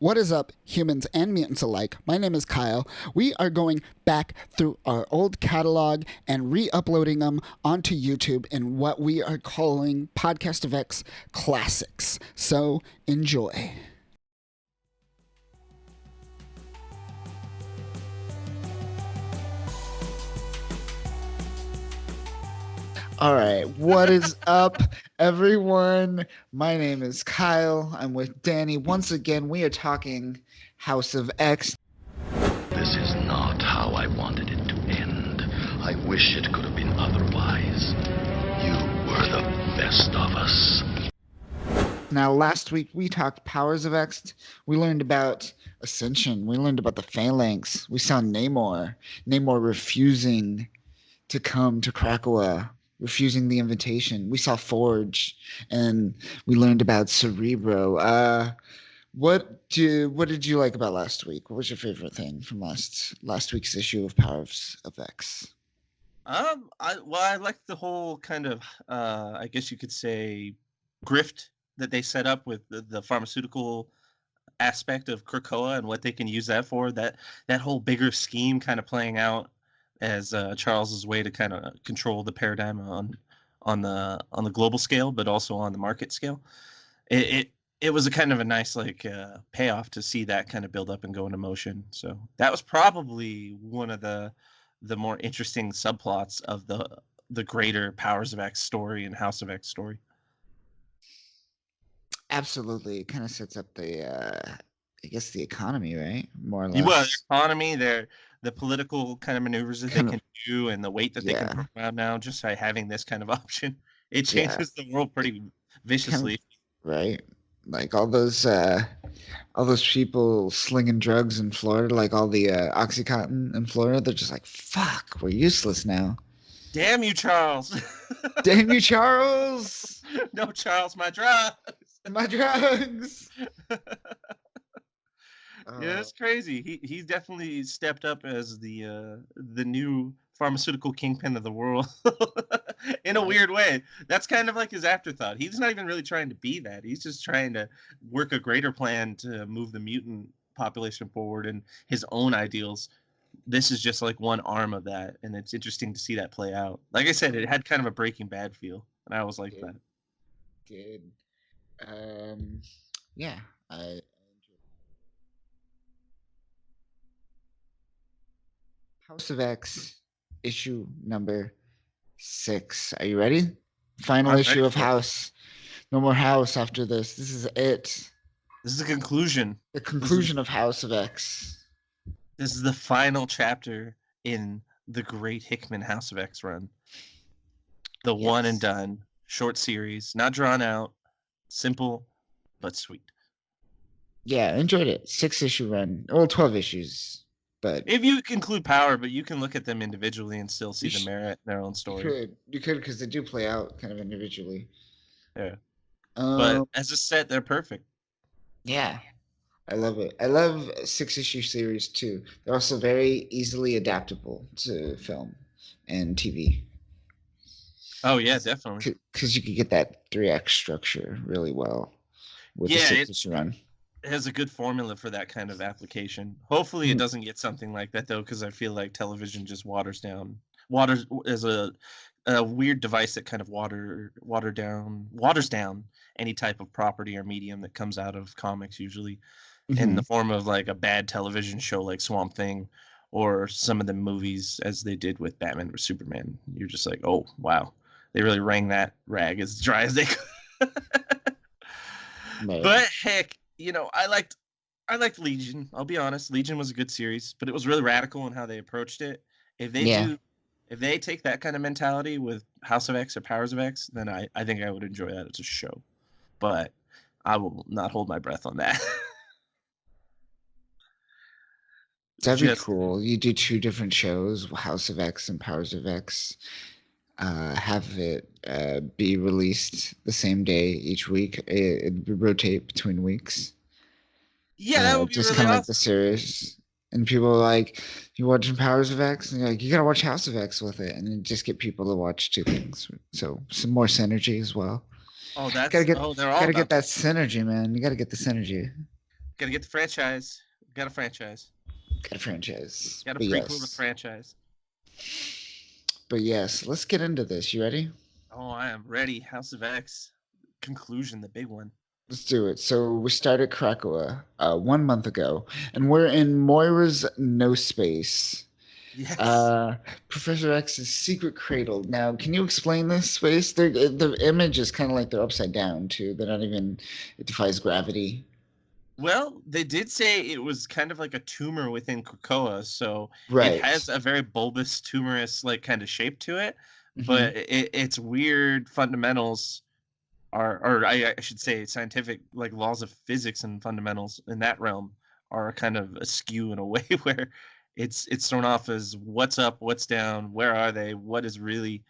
What is up, humans and mutants alike? My name is Kyle. We are going back through our old catalog and re uploading them onto YouTube in what we are calling Podcast of X Classics. So enjoy. All right, what is up, everyone? My name is Kyle. I'm with Danny. Once again, we are talking House of X. This is not how I wanted it to end. I wish it could have been otherwise. You were the best of us. Now, last week we talked Powers of X. We learned about Ascension. We learned about the Phalanx. We saw Namor. Namor refusing to come to Krakoa, refusing the invitation. We saw Forge, and we learned about Cerebro. What did you like about last week? What was your favorite thing from last week's issue of Powers of X? I liked the whole kind of I guess you could say grift that they set up with the pharmaceutical aspect of Krakoa and what they can use that for. That whole bigger scheme kind of playing out as Charles's way to kind of control the paradigm on the global scale, but also on the market scale. It was a kind of a nice payoff to see that kind of build up and go into motion. So that was probably one of the more interesting subplots of the greater Powers of X story and House of X story. Absolutely. It kind of sets up the the economy, right? More or less. Well, the economy, the political kind of maneuvers that they can do and the weight that they can put around now just by having this kind of option. It changes the world pretty viciously. Right. Like all those people slinging drugs in Florida, like all the Oxycontin in Florida, they're just like, fuck, we're useless now. Damn you, Charles. Damn you, Charles. No, Charles, my drugs. My drugs. Yeah, it's crazy. He's definitely stepped up as the new pharmaceutical kingpin of the world in a weird way. That's kind of like his afterthought. He's not even really trying to be that. He's just trying to work a greater plan to move the mutant population forward and his own ideals. This is just like one arm of that, and it's interesting to see that play out. Like I said, it had kind of a Breaking Bad feel, and I always liked that. Good. Yeah, I enjoyed it. House of X, issue number 6. Are you ready? Final issue of House. No more House after this. This is it. This is the conclusion. The conclusion of House of X. This is the final chapter in the great Hickman House of X run. The one and done. Short series, not drawn out, simple, but sweet. Yeah, I enjoyed it. 6-issue run. Well, 12 issues. But if you include Power, but you can look at them individually and still see the merit in their own story. You could, because they do play out kind of individually. Yeah. But as a set, they're perfect. Yeah. I love it. I love 6-issue series too. They're also very easily adaptable to film and TV. Oh yeah, definitely. Because you could get that 3-act structure really well with the 6-issue run. It has a good formula for that kind of application. Hopefully it doesn't get something like that though, because I feel like television just waters down is a weird device that kind of waters down any type of property or medium that comes out of comics, usually in the form of like a bad television show like Swamp Thing or some of the movies as they did with Batman or Superman. You're just like, oh wow, they really wring that rag as dry as they could. But heck, I liked Legion. I'll be honest, Legion was a good series, but it was really radical in how they approached it. If they take that kind of mentality with House of X or Powers of X, then I think I would enjoy that as a show. But I will not hold my breath on that. That'd be cool. You do 2 different shows, House of X and Powers of X. Have it be released the same day each week. It rotate between weeks. Yeah, that would be just really kind of awesome. like the series. And people are like, you watching Powers of X? And you're like, you gotta watch House of X with it. And then just get people to watch 2 things. So some more synergy as well. Oh, that's Gotta get they're all that synergy, man. You gotta get the synergy. Gotta get the franchise. Got a franchise. Got a franchise. Got a But prequel to yes. franchise. Let's get into this. You ready? Oh, I am ready. House of X. Conclusion, the big one. Let's do it. So we started Krakoa 1 month ago, and we're in Moira's no space. Yes. Uh, Professor X's secret cradle. Now, can you explain this space? The image is kind of like they're upside down too. They're not even. It defies gravity. Well, they did say it was kind of like a tumor within Krakoa, so it Right. has a very bulbous, tumorous like kind of shape to it, Hmm. but its weird fundamentals or I should say scientific like laws of physics and fundamentals in that realm are kind of askew in a way where it's thrown off as what's up, what's down, where are they, what is really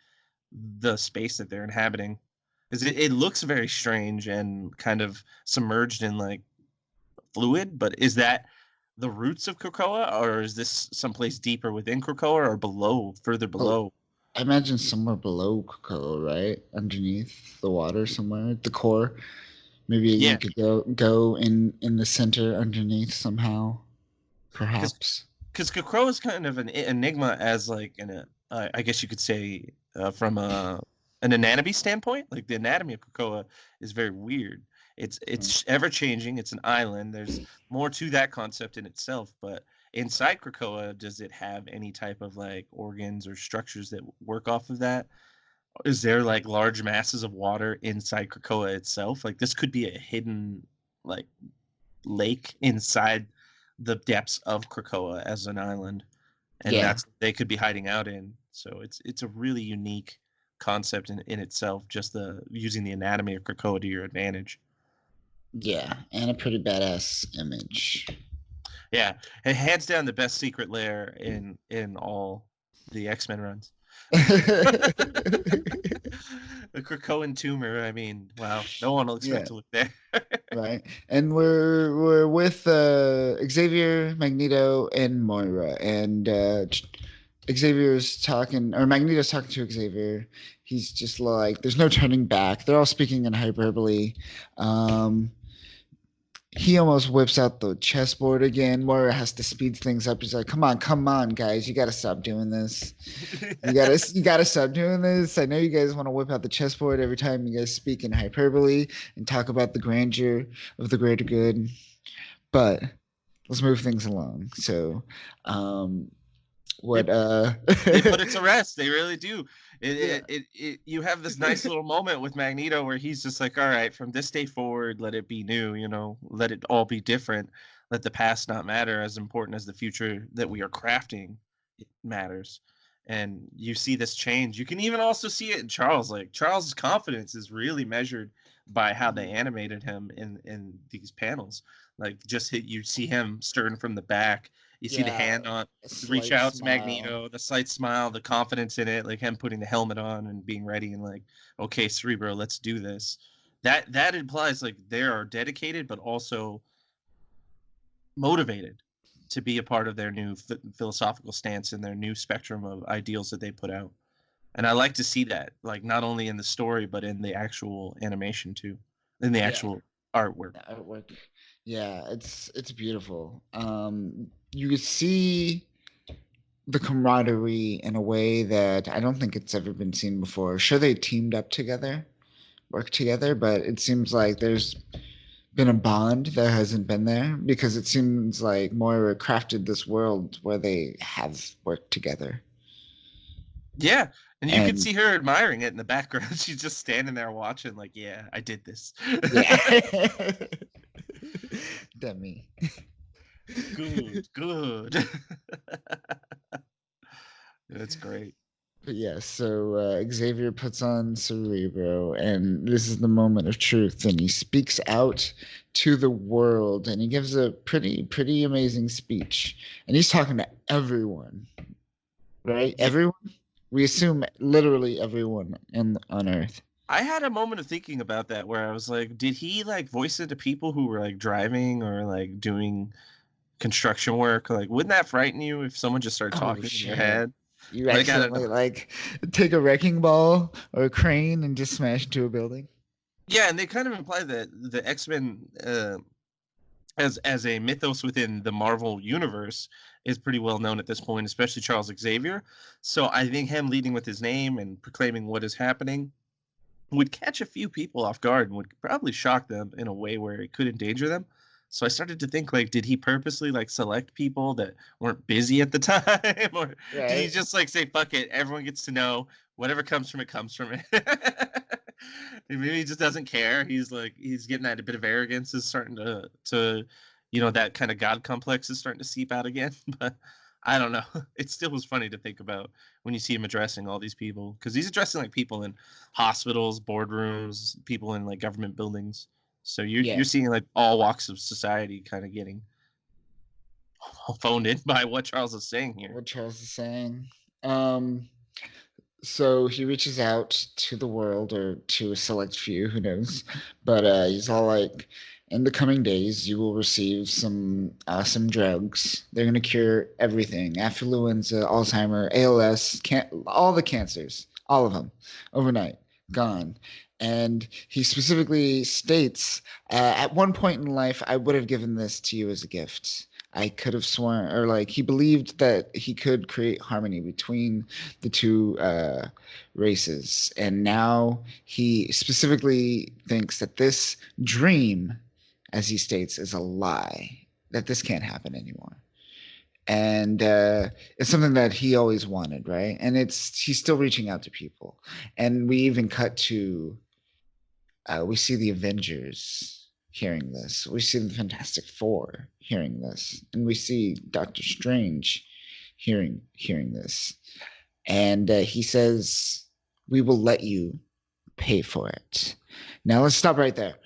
the space that they're inhabiting. Because it looks very strange and kind of submerged in like fluid, but is that the roots of Krakoa, or is this someplace deeper within Krakoa, or below, further Oh, below? I imagine somewhere below Krakoa, right? Underneath the water somewhere, at the core. Maybe you Yeah, could go in the center underneath somehow, because perhaps. Krakoa is kind of an enigma as like I guess you could say from an anatomy standpoint. Like the anatomy of Krakoa is very weird. It's ever changing. It's an island. There's more to that concept in itself, but inside Krakoa, does it have any type of like organs or structures that work off of that? Is there like large masses of water inside Krakoa itself? Like this could be a hidden like lake inside the depths of Krakoa as an island, and Yeah, that's they could be hiding out in. So it's a really unique concept in itself. Just the using the anatomy of Krakoa to your advantage. yeah, and a pretty badass image. Yeah, and hands down the best secret lair in all the X-Men runs. The Krakoan tumor. I mean, wow, no one will expect Yeah, to look there. right. And we're with Xavier, Magneto, and Moira, and Xavier's talking, or Magneto's talking to Xavier. He's just like, "There's no turning back." They're all speaking in hyperbole. Um, he almost whips out the chessboard again. Moira has to speed things up. He's like, come on, guys, you gotta stop doing this. You gotta stop doing this. I know you guys want to whip out the chessboard every time you guys speak in hyperbole and talk about the grandeur of the greater good, but let's move things along. So, um, they what? they put it to rest. They really do. Yeah, You have this nice little moment with Magneto where he's just like, all right, from this day forward, let it be new. Let it all be different. Let the past not matter as important as the future that we are crafting matters. And you see this change. You can even also see it in Charles. Like Charles's confidence is really measured by how they animated him in these panels. Like just hit, you see him stirring from the back. You see the yeah, hand on a reach slight out to smile. Magneto, the slight smile, the confidence in it, like him putting the helmet on and being ready and like, okay, Cerebro, let's do this. That implies like they are dedicated, but also motivated to be a part of their new philosophical stance and their new spectrum of ideals that they put out. And I like to see that, like not only in the story but in the actual animation too, in the Yeah, actual artwork. the artwork. Yeah, it's beautiful. You could see the camaraderie in a way that I don't think it's ever been seen before. Sure, they teamed up together, worked together, but it seems like there's been a bond that hasn't been there because it seems like Moira crafted this world where they have worked together. Yeah, and you could And see her admiring it in the background. She's just standing there watching, like, yeah, I did this. yeah, Demi. Good, good. That's great. But yeah, so Xavier puts on Cerebro, and this is the moment of truth, and he speaks out to the world, and he gives a pretty amazing speech, and he's talking to everyone, right? Yeah, Everyone. We assume literally everyone on Earth. I had a moment of thinking about that where I was like, did he like voice it to people who were like driving or like doing construction work? Like, wouldn't that frighten you if someone just started Oh talking in your shit! head? You Like, I don't know. accidentally like take a wrecking ball or a crane and just smash into a building. Yeah, and they kind of imply that the X Men as a mythos within the Marvel universe is pretty well known at this point, especially Charles Xavier. So I think him leading with his name and proclaiming what is happening would catch a few people off guard and would probably shock them in a way where it could endanger them. So I started to think like, did he purposely like select people that weren't busy at the time, or did he Right. just like say, "Fuck it, everyone gets to know whatever comes from it comes from it." And maybe he just doesn't care. He's like he's getting that a bit of arrogance is starting to that kind of god complex is starting to seep out again. But I don't know. It still was funny to think about when you see him addressing all these people because he's addressing like people in hospitals, boardrooms, people in like government buildings. So you're Yeah. seeing like all walks of society kind of getting phoned in by what Charles is saying here. What Charles is saying. Um, so he reaches out to the world or to a select few, who knows? But he's all like, in the coming days, you will receive some awesome drugs. They're going to cure everything: affluenza, Alzheimer, ALS, all the cancers, all of them, overnight, gone. And he specifically states, at one point in life, I would have given this to you as a gift. I could have sworn, or like he believed that he could create harmony between the two races. And now he specifically thinks that this dream, as he states, is a lie, that this can't happen anymore. And it's something that he always wanted, right? And he's still reaching out to people. And we even cut to we see the Avengers hearing this. We see the Fantastic Four hearing this, and we see Doctor Strange hearing this. And he says, "We will let you pay for it." Now let's stop right there.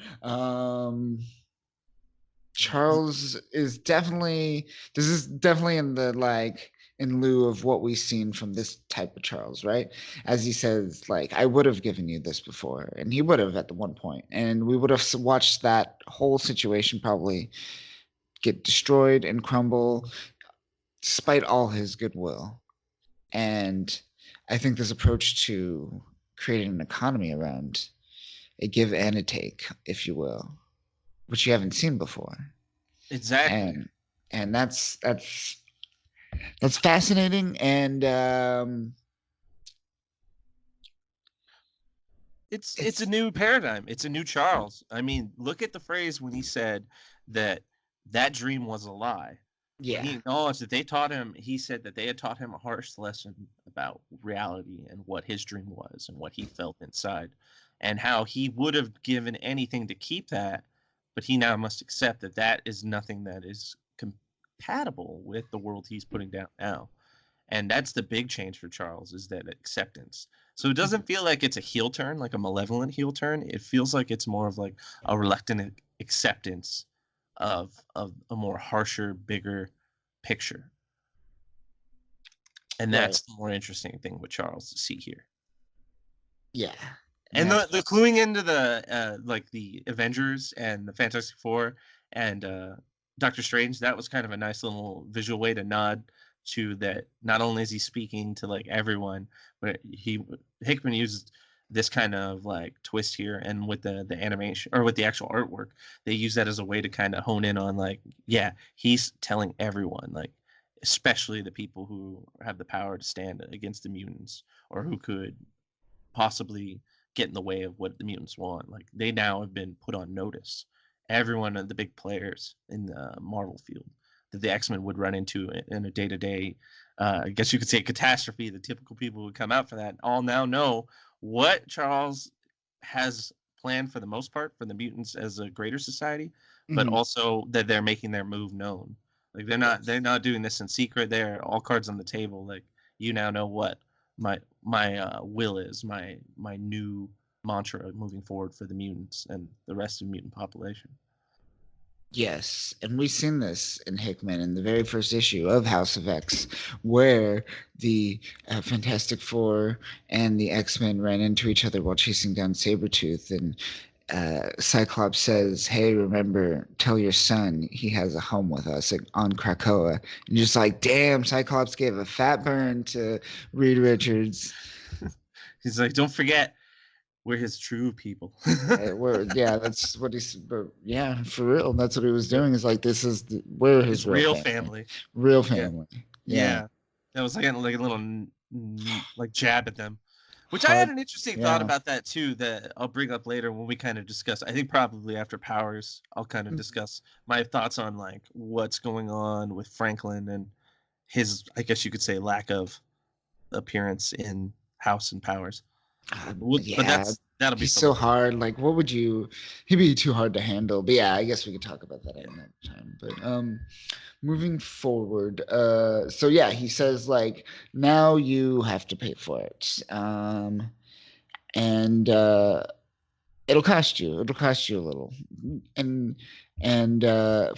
Charles is definitely this is definitely in the like in lieu of what we've seen from this type of Charles, right? As he says, like, I would have given you this before, and he would have at the one point, and we would have watched that whole situation probably get destroyed and crumble, despite all his goodwill. And I think this approach to creating an economy around a give and a take, if you will, which you haven't seen before, Exactly. and that's fascinating. And It's a it's new paradigm. It's a new Charles. I mean, look at the phrase when he said that that dream was a lie. When yeah, he acknowledged that they taught him, he said that they had taught him a harsh lesson about reality and what his dream was and what he felt inside, and how he would have given anything to keep that, but he now must accept that that is nothing that is compatible with the world he's putting down now. And that's the big change for Charles is that acceptance. So it doesn't feel like it's a heel turn, like a malevolent heel turn. It feels like it's more of like a reluctant acceptance of a more harsher, bigger picture. And right, that's the more interesting thing with Charles to see here. yeah, and And that's the cluing into the like the Avengers and the Fantastic Four and Doctor Strange, that was kind of a nice little visual way to nod to that. Not only is he speaking to like everyone, but Hickman used this kind of like twist here, and with the animation or with the actual artwork, they use that as a way to kind of hone in on like, yeah, he's telling everyone, like especially the people who have the power to stand against the mutants or who could possibly get in the way of what the mutants want. Like they now have been put on notice. Everyone of the big players in the Marvel field that the X Men would run into in a day to day, I guess you could say catastrophe. The typical people who would come out for that all now know what Charles has planned for the most part for the mutants as a greater society, but mhm, also that they're making their move known. Like they're yes, not doing this in secret. They're all cards on the table. Like you now know what my will is my new mantra moving forward for the mutants and the rest of the mutant population. yes, and we've seen this in Hickman in the very first issue of House of X, where the Fantastic Four and the X-Men ran into each other while chasing down Sabertooth, and Cyclops says, "Hey, remember, tell your son he has a home with us on Krakoa." And just like, damn, Cyclops gave a fat burn to Reed Richards. He's like, don't forget, We're his true people. Yeah, that's what he's. But yeah, for real, that's what he was doing. Is like we're his His real real family, family. real Yeah. family. Yeah, Yeah. That was like a little like jab at them. Which I had hard. an interesting thought Yeah, about that too that I'll bring up later when we kind of discuss. I think probably after Powers, I'll kind of discuss my thoughts on like what's going on with Franklin and his, I guess you could say, lack of appearance in House and Powers. But yeah. that'll be He's for so later. hard. Like, what would you? He'd be too hard to handle. But yeah, I guess we could talk about that at Yeah. another time. But moving forward, so yeah, he says like now you have to pay for it. And it'll cost you a little, and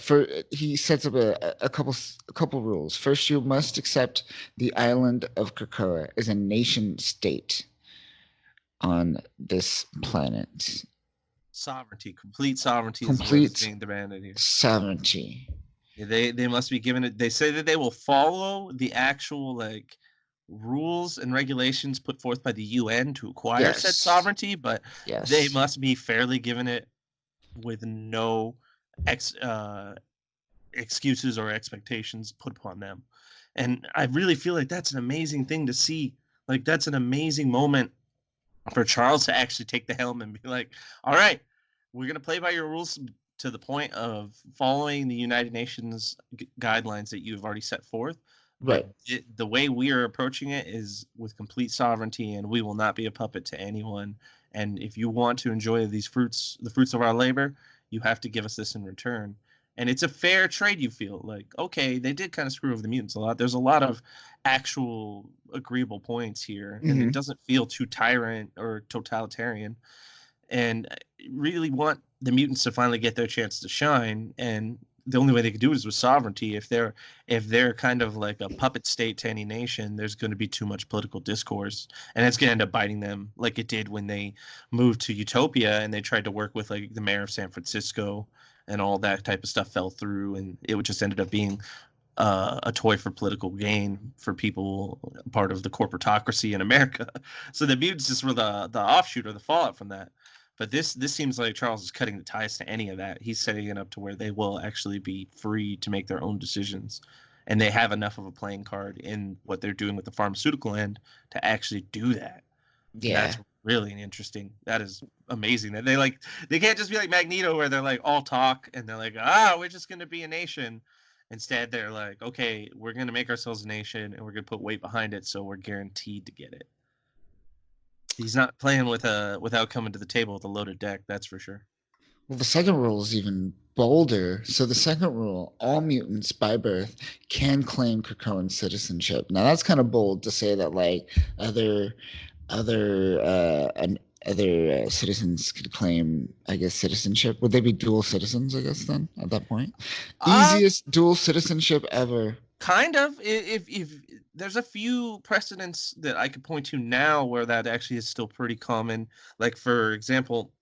for he sets up a couple rules. First, you must accept the island of Krakoa as a nation state on this planet. Sovereignty, complete sovereignty is what is Complete being demanded here. sovereignty. Yeah, they must be given it. They say that they will follow the actual like rules and regulations put forth by the UN to acquire said Yes, sovereignty, but they yes, must be fairly given it with no ex excuses or expectations put upon them. And I really feel like that's an amazing thing to see. Like that's an amazing moment for Charles to actually take the helm and be like, "All right, we're gonna play by your rules to the point of following the United Nations guidelines that you've already set forth. But right. the way we are approaching it is with complete sovereignty, and we will not be a puppet to anyone. And if you want to enjoy these fruits, the fruits of our labor, you have to give us this in return." And it's a fair trade. You feel like okay, they did kind of screw over the mutants a lot. There's a lot of actual agreeable points here, and it Hmm. doesn't feel too tyrant or totalitarian. And I really want the mutants to finally get their chance to shine. And the only way they could do it is with sovereignty. If they're kind of like a puppet state to any nation, there's going to be too much political discourse, and it's going to end up biting them, like it did when they moved to Utopia and they tried to work with like the mayor of San Francisco, and all that type of stuff fell through, and it just ended up being a toy for political gain for people part of the corporatocracy in America. So the mutants just were the offshoot or the fallout from that. But this seems like Charles is cutting the ties to any of that. He's setting it up to where they will actually be free to make their own decisions, and they have enough of a playing card in what they're doing with the pharmaceutical end to actually do that. And that's Yeah. really interesting. That is amazing. That they can't just be like Magneto where they're like all talk and they're like, we're just gonna be a nation. Instead, they're like, okay, we're gonna make ourselves a nation and we're gonna put weight behind it, so we're guaranteed to get it. He's not playing with a without coming to the table with a loaded deck, that's for sure. Well, the second rule is even bolder. So the second rule, all mutants by birth can claim Krakoan citizenship. Now that's kind of bold to say that like other other and other citizens could claim, I guess, citizenship. Would they be dual citizens, I guess, then at that point? Uh Easiest dual citizenship ever. kind of. If there's a few precedents that I could point to now where that actually is still pretty common. Like for example,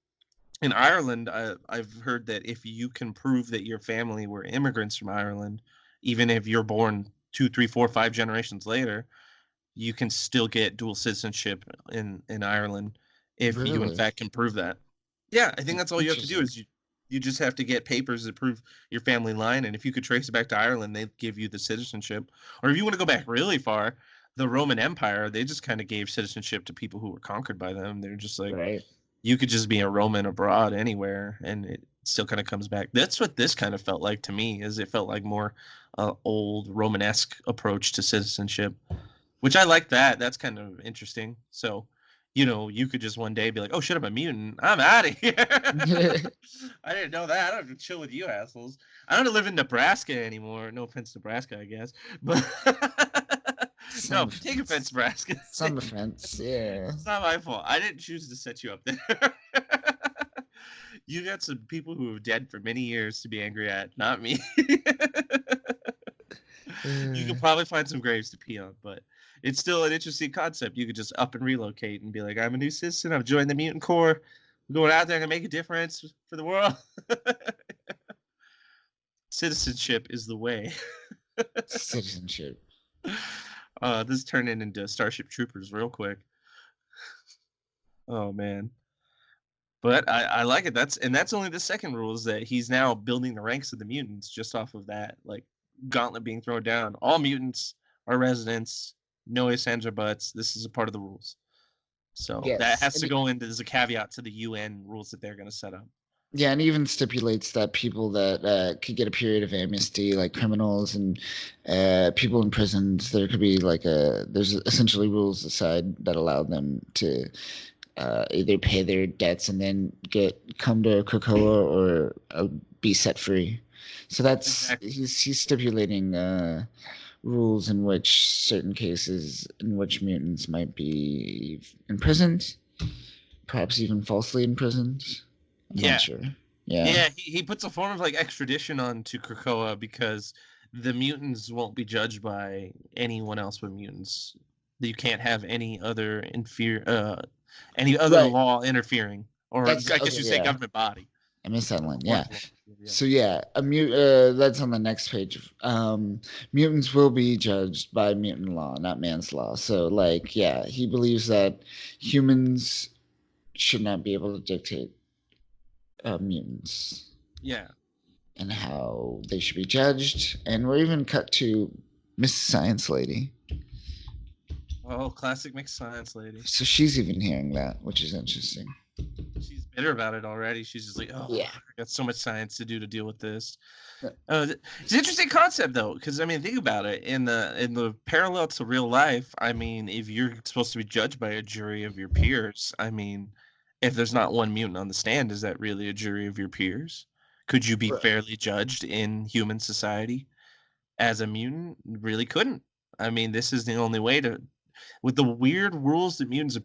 in Ireland, I've heard that if you can prove that your family were immigrants from Ireland, even if you're born two, three, four, 5 generations later, you can still get dual citizenship in Ireland if you in Really? fact can prove that. Yeah, I think that's all you have to do Interesting. is you just have to get papers that prove your family line, and if you could trace it back to Ireland, they give you the citizenship. Or if you want to go back really far, the Roman Empire, they just kind of gave citizenship to people who were conquered by them. They're just like Right. you could just be a Roman abroad anywhere, and it still kind of comes back. That's what this kind of felt like to me. Is it felt like more old Romanesque approach to citizenship, which I like that. That's kind of interesting. So, you could just one day be like, "Oh shit, I'm a mutant. I'm out of here." I didn't know that. I don't have to chill with you assholes. I don't live in Nebraska anymore. No offense, Nebraska, I guess, but Some no, take offense. offense, Nebraska. Some offense. Yeah. It's not my fault. I didn't choose to set you up there. You got some people who are dead for many years to be angry at, not me. You Uh, could probably find some graves to pee on, but it's still an interesting concept. You could just up and relocate and be like, I'm a new citizen. I've joined the mutant corps. I'm going out there to make a difference for the world. Citizenship is the way. citizenship. This turned into Starship Troopers real quick. Oh man. But I like it. That's only the second rule, is that he's now building the ranks of the mutants just off of that like gauntlet being thrown down. All mutants are residents. No ifs, ands, or buts. This is a part of the rules. So that Yes. has to go into as a caveat to the UN rules that they're going to set up. Yeah, and even stipulates that people that could get a period of amnesty, like criminals and people in prisons, there could be like there's essentially rules aside that allow them to either pay their debts and then come to Krakoa or be set free. So that's Exactly. he's stipulating rules in which certain cases in which mutants might be imprisoned, perhaps even falsely imprisoned. I'm Yeah. not sure. Yeah. Yeah, he puts a form of like extradition onto Krakoa because the mutants won't be judged by anyone else but mutants. You can't have any other any other Right. law interfering, or I That's guess okay. you say Yeah. government body. I missed that one. Yeah. Fourth law. Yeah. So yeah, that's on the next page. Mutants will be judged by mutant law, not man's law. So like, yeah, he believes that humans should not be able to dictate mutants Yeah. and how they should be judged. And we're even cut to Miss Science Lady. Oh, classic mixed science lady. So she's even hearing that, which is interesting. She's bitter about it already. She's just like, oh, Yeah. I got so much science to do to deal with this. Yeah. It's an interesting concept though, because I mean, think about it. In the parallel to real life, I mean, if you're supposed to be judged by a jury of your peers, I mean, if there's not one mutant on the stand, is that really a jury of your peers? Could you be Right. fairly judged in human society as a mutant? Really couldn't. I mean, this is the only way to, with the weird rules that mutants have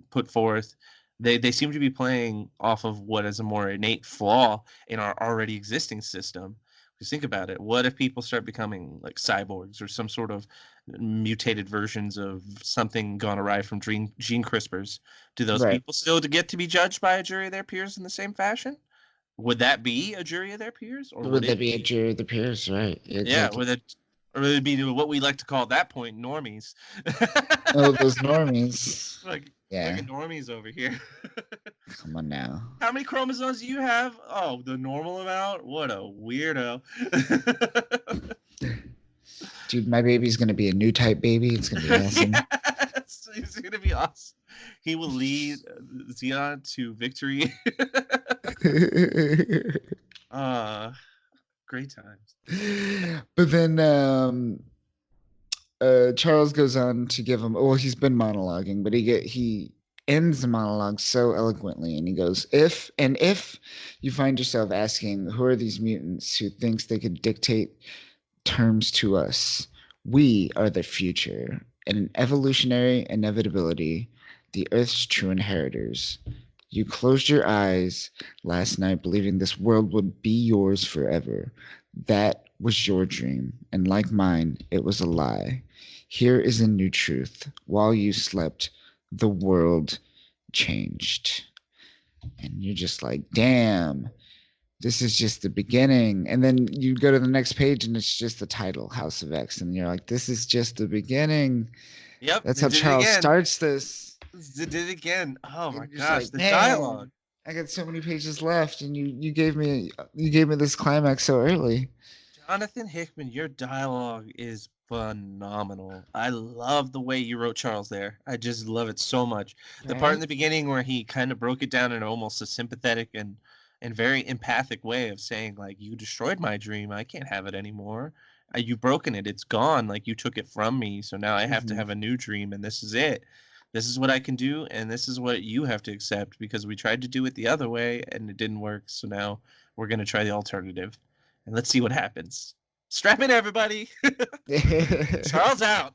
put forth. They seem to be playing off of what is a more innate flaw in our already existing system. Because think about it, what if people start becoming like cyborgs or some sort of mutated versions of something gone awry from gene CRISPRs? Do those Right. people still get to be judged by a jury of their peers in the same fashion? Would that be a jury of their peers, or Would would that it be a be, jury of the peers? Right. yeah, Exactly. would it, or would it be what we like to call at that point normies? Oh, those normies. Like, look Yeah. at normies over here. Come on now. How many chromosomes do you have? Oh, the normal amount? What a weirdo. Dude, my baby's gonna be a new type baby. It's gonna be awesome. Yes, he's going to be awesome. He will lead Xeon to victory. Great times. But then Charles goes on to give him. Well, he's been monologuing, but he ends the monologue so eloquently, and he goes, "If you find yourself asking, who are these mutants who thinks they could dictate terms to us? We are the future, and an evolutionary inevitability, the Earth's true inheritors. You closed your eyes last night believing this world would be yours forever. That was your dream, and like mine, it was a lie. Here is a new truth. While you slept, the world changed." And you're just like, damn, this is just the beginning. And then you go to the next page and it's just the title, House of X. And you're like, this is just the beginning. Yep. That's they how did it Charles again. starts this. They did it again. Oh my And you're just gosh, like, the man, dialogue. I got so many pages left, and you gave me this climax so early. Jonathan Hickman, your dialogue is phenomenal. I love the way you wrote Charles there. I just love it so much. The part in the beginning where he kind of broke it down in almost a sympathetic and very empathic way of saying, like, you destroyed my dream. I can't have it anymore. You've broken it. It's gone. Like, you took it from me. So now I have to Mhm. have a new dream, and this is it. This is what I can do, and this is what you have to accept, because we tried to do it the other way and it didn't work. So now we're going to try the alternative, and let's see what happens. Strap in, everybody. Charles out.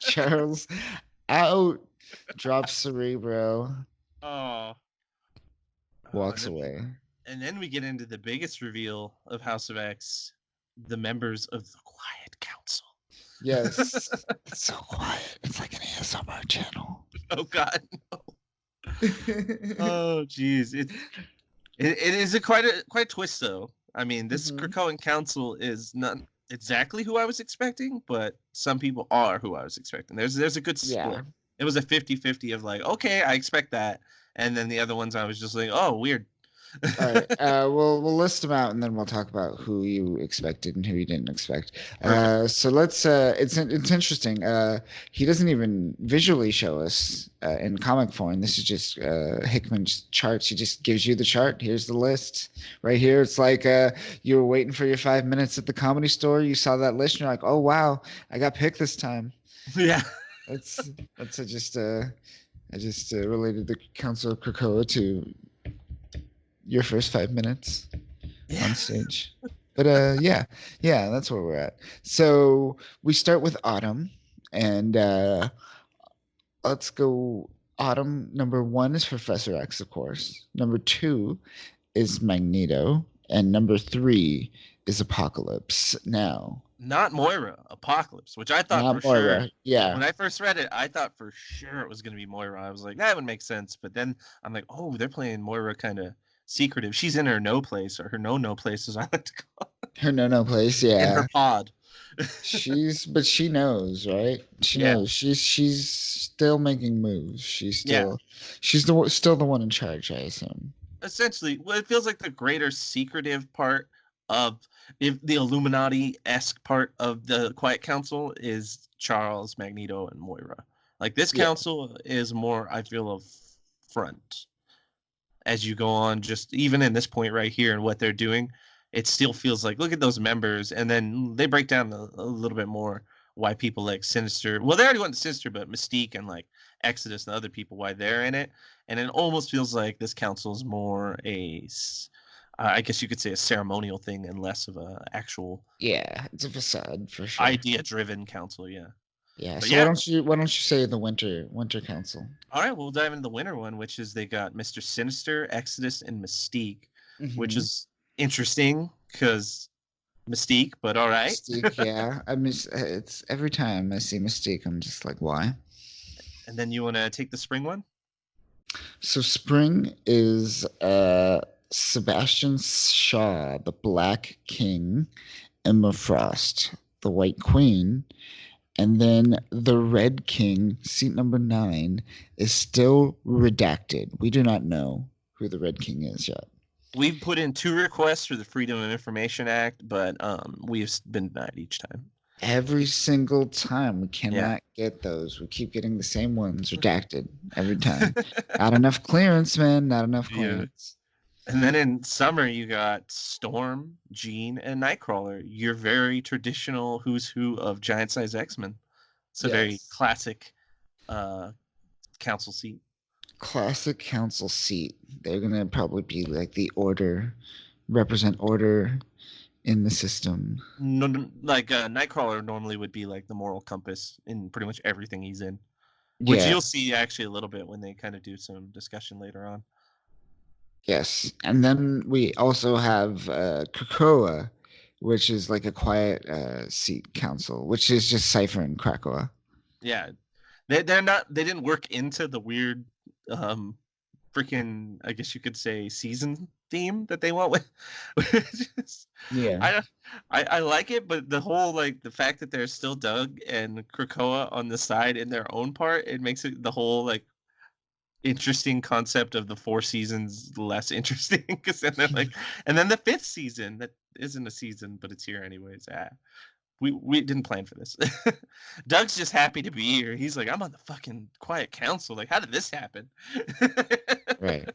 Charles out. Drops Cerebro. Oh. Walks away. And then we get into the biggest reveal of House of X, the members of the Quiet Council. Yes. It's so quiet. It's like an ASMR channel. Oh God, no. Oh geez. It is quite a twist though. I mean, this Krakoan Council is not exactly who I was expecting, but some people are who I was expecting. There's a good split. Yeah. It was a 50-50 of like, okay, I expect that. and then the other ones I was just like, oh, weird. All right. We'll list them out, and then we'll talk about who you expected and who you didn't expect. Perfect. So let's. It's interesting. He doesn't even visually show us in comic form. This is just Hickman's charts. He just gives you the chart. Here's the list right here. It's like you were waiting for your 5 minutes at the comedy store. You saw that list, and you're like, oh wow, I got picked this time. Yeah. That's just. I just related the Council of Krakoa to your first 5 minutes on stage. But yeah, that's where we're at. So we start with Autumn, and let's go. Autumn number one is Professor X, of course. Number two is Magneto, and number three is Apocalypse. Now, Not Moira, Apocalypse, which I thought for not sure. Moira. Yeah, When I first read it, I thought for sure it was going to be Moira. I was like, that would make sense. But then I'm like, oh, they're playing Moira kind of secretive. She's in her no place, or her no place, as I like to call her no place. it, in her Yeah, pod. but she knows, right? She Yeah. knows. She's still making moves. Yeah. Still the one in charge, I assume. Essentially, well, it feels like the greater secretive part of if the Illuminati-esque part of the Quiet Council is Charles, Magneto, and Moira. Like this Yeah. council is more, I feel, of front as you go on. Just even in this point right here and what they're doing, it still feels like look at those members, and then they break down a little bit more why people like Sinister. Well, they already went to Sinister, but Mystique and like Exodus and other people why they're in it, and it almost feels like this council is more I guess you could say a ceremonial thing and less of a actual Yeah, it's a facade for sure. idea-driven council. Yeah. Yeah. But So yeah, why don't you say the Winter Council? all right, we'll dive into the winter one, which is they got Mr. Sinister, Exodus, and Mystique, which Mm-hmm. is interesting because Mystique, but all right. Mystique, yeah. I miss it's every time I see Mystique, I'm just like, why? And then you want to take the spring one? So Spring is Sebastian Shaw, the Black King, Emma Frost, the White Queen, and then the Red King, seat number 9, is still redacted. We do not know who the Red King is yet. We've put in 2 requests for the Freedom of Information Act, but we've been denied each time. Every single time we cannot get those. We keep getting the same ones redacted every time. Not enough clearance, man. Not enough clearance. And then in summer, you got Storm, Jean, and Nightcrawler. Your very traditional who's who of giant size X-Men. It's a very classic council seat. Classic council seat. They're gonna probably be like the order, represent order in the system. No, like Nightcrawler normally would be like the moral compass in pretty much everything he's in, which you'll see actually a little bit when they kind of do some discussion later on. Yes, and then we also have Krakoa, which is like a quiet seat council, which is just Cypher and Krakoa. Yeah, they're not. They didn't work into the weird, freaking. I guess you could say season theme that they went with. Yeah, I like it, but the whole like the fact that there's still Doug and Krakoa on the side in their own part, it makes it the whole like interesting concept of the 4 seasons less interesting because then they're like, and then the 5th season that isn't a season but it's here anyways. We didn't plan for this. Doug's just happy to be here. He's like, I'm on the fucking Quiet Council. Like, how did this happen? right.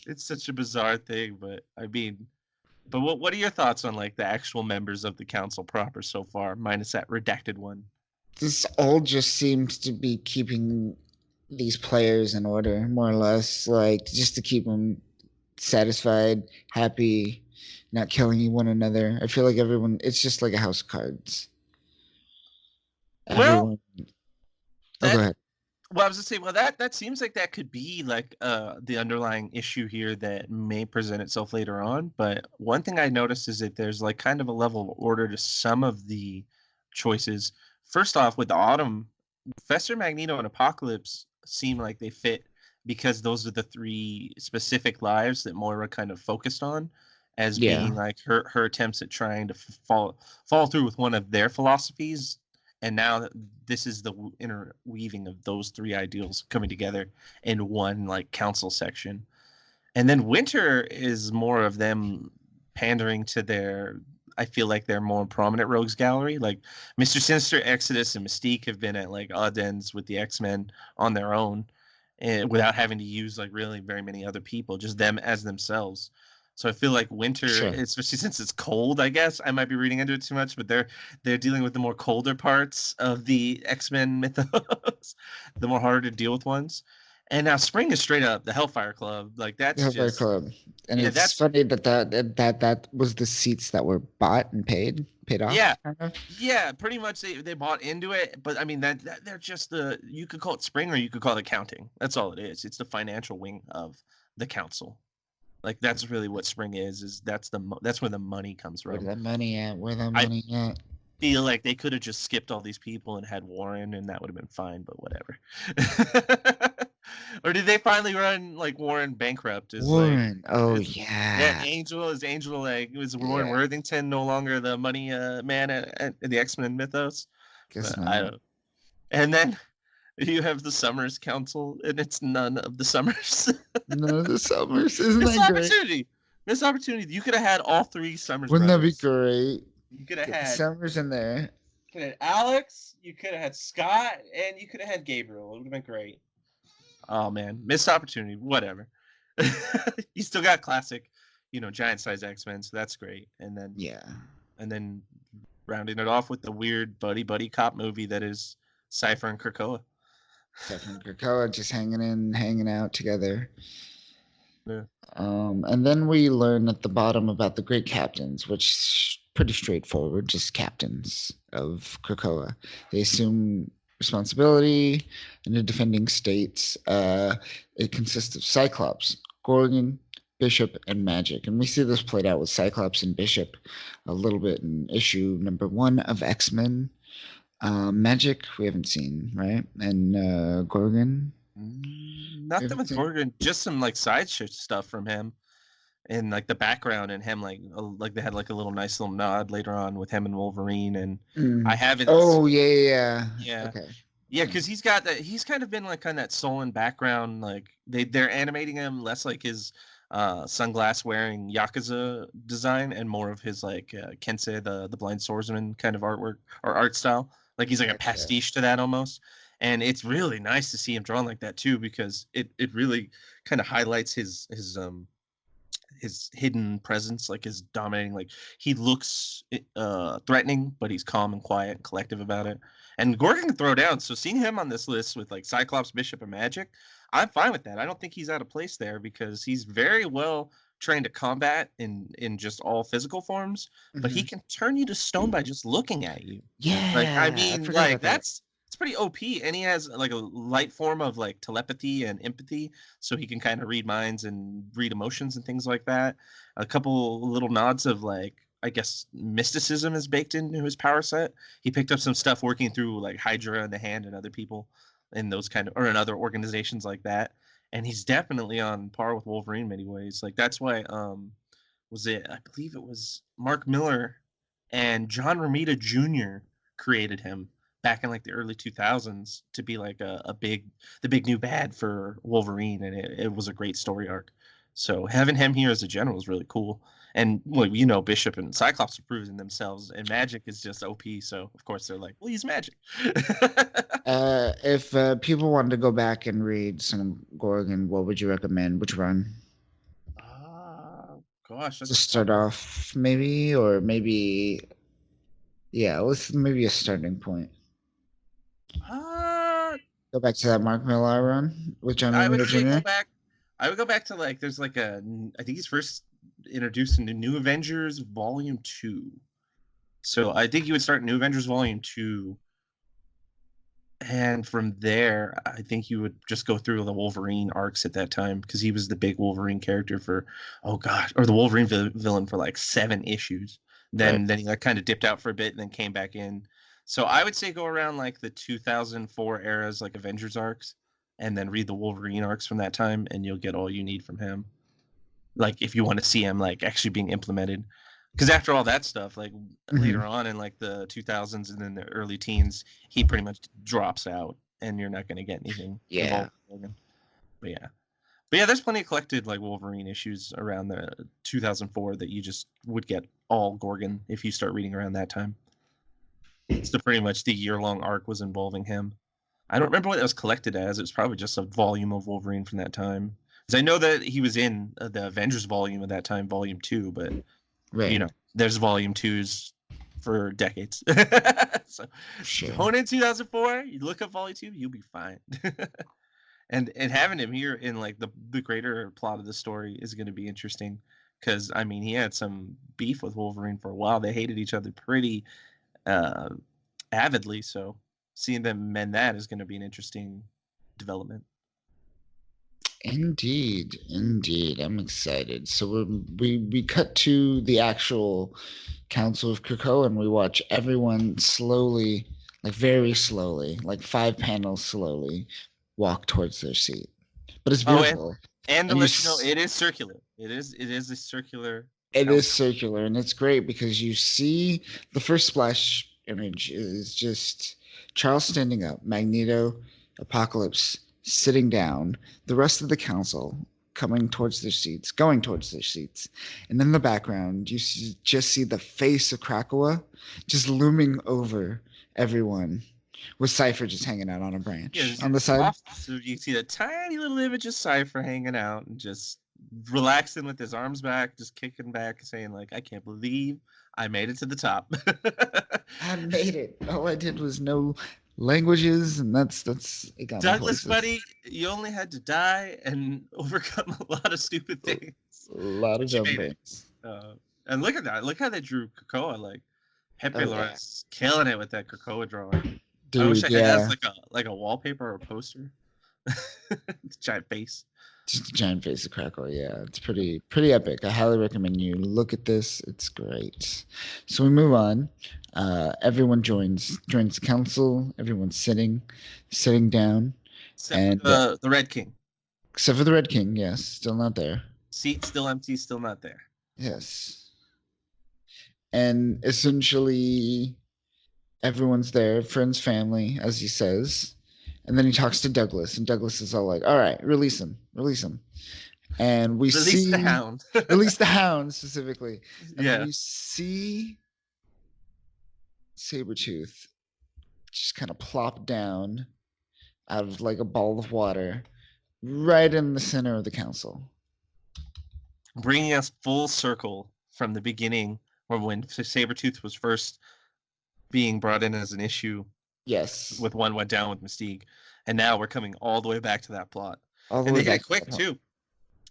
It's such a bizarre thing, but I mean, but what are your thoughts on like the actual members of the council proper so far, minus that redacted one? This all just seems to be keeping these players in order, more or less, like just to keep them satisfied, happy, not killing one another. I feel like everyone, it's just like a house of cards. Well, go ahead. Well, I was gonna say, well, that seems like that could be like the underlying issue here that may present itself later on. But one thing I noticed is that there's like kind of a level of order to some of the choices. First off, with Autumn, Professor Magneto and Apocalypse seem like they fit because those are the 3 specific lives that Moira kind of focused on as being like her attempts at trying to fall through with one of their philosophies and now this is the interweaving of those three ideals coming together in one like council section. And then Winter is more of them pandering to their, I feel like they're more prominent rogues gallery. Like Mr. Sinister, Exodus, and Mystique have been at like odd ends with the X-Men on their own, and without having to use like really very many other people, just them as themselves. So I feel like Winter, Sure. especially since it's cold, I guess I might be reading into it too much, but they're dealing with the more colder parts of the X-Men mythos, the more harder to deal with ones. And now Spring is straight up the Hellfire Club. Like The that's Hellfire just Club. And yeah, it's that's funny that was the seats that were bought and paid yeah, off, kind of. yeah. Pretty much they bought into it, but I mean that they're just the, you could call it Spring or you could call it accounting. That's all it is. It's the financial wing of the council. Like that's really what Spring is. Is that's where the money comes Where from. that money at? Where that I money at? feel like they could have just skipped all these people and had Warren, and that would have been fine. But whatever. Or did they finally run like Warren bankrupt? Is like Warren. Oh is yeah, yeah. Angel like, was Warren Yeah. Worthington no longer the money man at the X-Men mythos? Guess But I not. don't. And then you have the Summers Council, and it's none of the Summers. None of the Summers. Isn't Missed that great? opportunity. Missed opportunity. You could have had all three Summers Wouldn't that be brothers. great? You could have Get the had Summers in there. Alex. You could have had Scott, and you could have had Gabriel. It would have been great. Oh man, missed opportunity. Whatever. You still got classic, giant size X-Men, so that's great. Yeah. And then rounding it off with the weird buddy cop movie that is Cypher and Krakoa. Stefan and Krakoa just hanging out together. Yeah. And then we learn at the bottom about the great captains, which is pretty straightforward, just captains of Krakoa. They assume responsibility in the defending states. It consists of Cyclops, Gorgon, Bishop, and Magic. And we see this played out with Cyclops and Bishop a little bit in issue #1 of X-Men. Magic, we haven't seen, right? And Gorgon, Nothing with Gorgon, just some like side stuff from him, and like the background and him like they had like a nice little nod later on with him and Wolverine, and I haven't. Oh yeah. Yeah. Okay. Yeah, because he's got that. He's kind of been like kind of that sullen background. Like they're animating him less like his sunglass wearing Yakuza design and more of his like Kensei, the blind swordsman kind of artwork or art style. Like he's like a pastiche to that almost. And it's really nice to see him drawn like that too, because it really kind of highlights his hidden presence, like his dominating, like he looks threatening, but he's calm and quiet and collective about it. And Gorgon can throw down, so seeing him on this list with like Cyclops, Bishop, and Magic, I'm fine with that. I don't think he's out of place there because he's very well trained to combat in just all physical forms, but he can turn you to stone by just looking at you. Yeah, Like I I mean, forgot like about that. it's pretty OP, and he has like a light form of like telepathy and empathy, so he can kind of read minds and read emotions and things like that. A couple little nods of like, I guess, mysticism is baked into his power set. He picked up some stuff working through like Hydra and the Hand and other people in those kind of, or in other organizations like that. And he's definitely on par with Wolverine in many ways. Like that's why was it, I believe it was Mark Miller and John Romita Jr. created him back in like the early 2000s to be like the big new bad for Wolverine, and it was a great story arc. So having him here as a general is really cool. And well, Bishop and Cyclops have proven themselves, and Magic is just OP. So of course they're like, well, he's Magic. If people wanted to go back and read some Gorgon, what would you recommend? Which run? Gosh, that's To start off, maybe, or maybe, yeah, let's maybe a starting point. Go back to that Mark Millar run with John I would Romita say go Jr. back. I would go back to like there's like I think he's first introduced into New Avengers Volume 2. So I think you would start New Avengers Volume 2, and from there I think you would just go through the Wolverine arcs at that time, because he was the big Wolverine character for, oh gosh, or the Wolverine villain for like 7 issues. Then he like kind of dipped out for a bit and then came back in. So I would say go around like the 2004 eras, like Avengers arcs, and then read the Wolverine arcs from that time, and you'll get all you need from him. Like if you want to see him like actually being implemented. Because after all that stuff, like Mhm. later on in like the 2000s and then the early teens, he pretty much drops out, and you're not going to get anything Yeah. involved with Logan. But yeah, there's plenty of collected like Wolverine issues around the 2004 that you just would get all Gorgon if you start reading around that time. So pretty much the year-long arc was involving him. I don't remember what it was collected as. It was probably just a volume of Wolverine from that time. Because I know that he was in the Avengers volume at that time, Volume 2, but Right. there's Volume 2s for decades. So Sure. going in 2004, you look up Volume 2, you'll be fine. And having him here in like the greater plot of the story is going to be interesting because I mean he had some beef with Wolverine for a while. They hated each other pretty uh, avidly, so seeing them mend that is going to be an interesting development. Indeed, indeed. I'm excited. So we cut to the actual Council of Krakoa and we watch everyone slowly, like very slowly, like 5 panels slowly, walk towards their seat. But it's Oh, beautiful. and to And you let you know, it is circular. It is a circular. it is council. circular and it's great because you see the first splash image is just Charles standing up, Magneto, Apocalypse sitting down, the rest of the council coming towards their seats, going towards their seats. And in the background, you just see the face of Krakoa just looming over everyone with Cypher just hanging out on a branch Yeah, on the side. so you see that tiny little image of Cypher hanging out and just relaxing with his arms back, just kicking back, saying like, "I can't believe I made it to the top." I made it. All I did was know languages, and that's it got me Douglas, places. buddy, you only had to die and overcome a lot of stupid things, A lot of but you dumb made it. things. And look at that! Look how they drew Krakoa. Like Pepe Oh yeah, Lawrence killing it with that Krakoa drawing. I wish dude. I had that Yeah, as like a wallpaper or a poster. Giant face. just a giant face of Krakow. Yeah, it's pretty epic. I highly recommend you look at this. It's great. So we move on. Everyone joins the council. Everyone's sitting down, Except for and the Red King. except for the Red King. Yes, still not there. Seat still empty, still not there. Yes, and essentially everyone's there, friends, family, as he says. And then he talks to Douglas, and Douglas is all like, "All right, release him." And we Release the see Hound. release the Hound specifically, and then Yeah. we see Sabertooth just kind of plop down out of like a ball of water, right in the center of the council. Bringing us full circle from the beginning, or when Sabertooth was first being brought in as an issue Yes, with one went down with Mystique, and now we're coming all the way back to that plot. all the And way they hit back it to quick that point. too.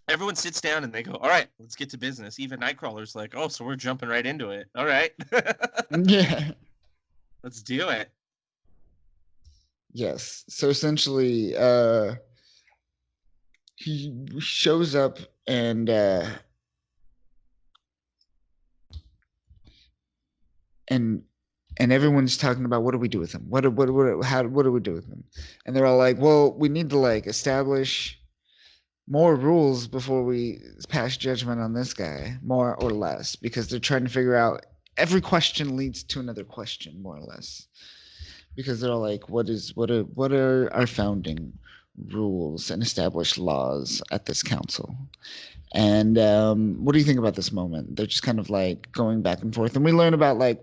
Everyone sits down and they go, "All right, let's get to business." Even Nightcrawler's like, "Oh, so we're jumping right into it. All right, Yeah. let's do it." Yes. So essentially, he shows up and and everyone's talking about what do we do with him? What do we do with him? And they're all like, well, we need to like establish more rules before we pass judgment on this guy, more or less, because they're trying to figure out every question leads to another question, more or less. Because they're all like, what are our founding rules and established laws at this council? And what do you think about this moment? They're just kind of like going back and forth, and we learn about like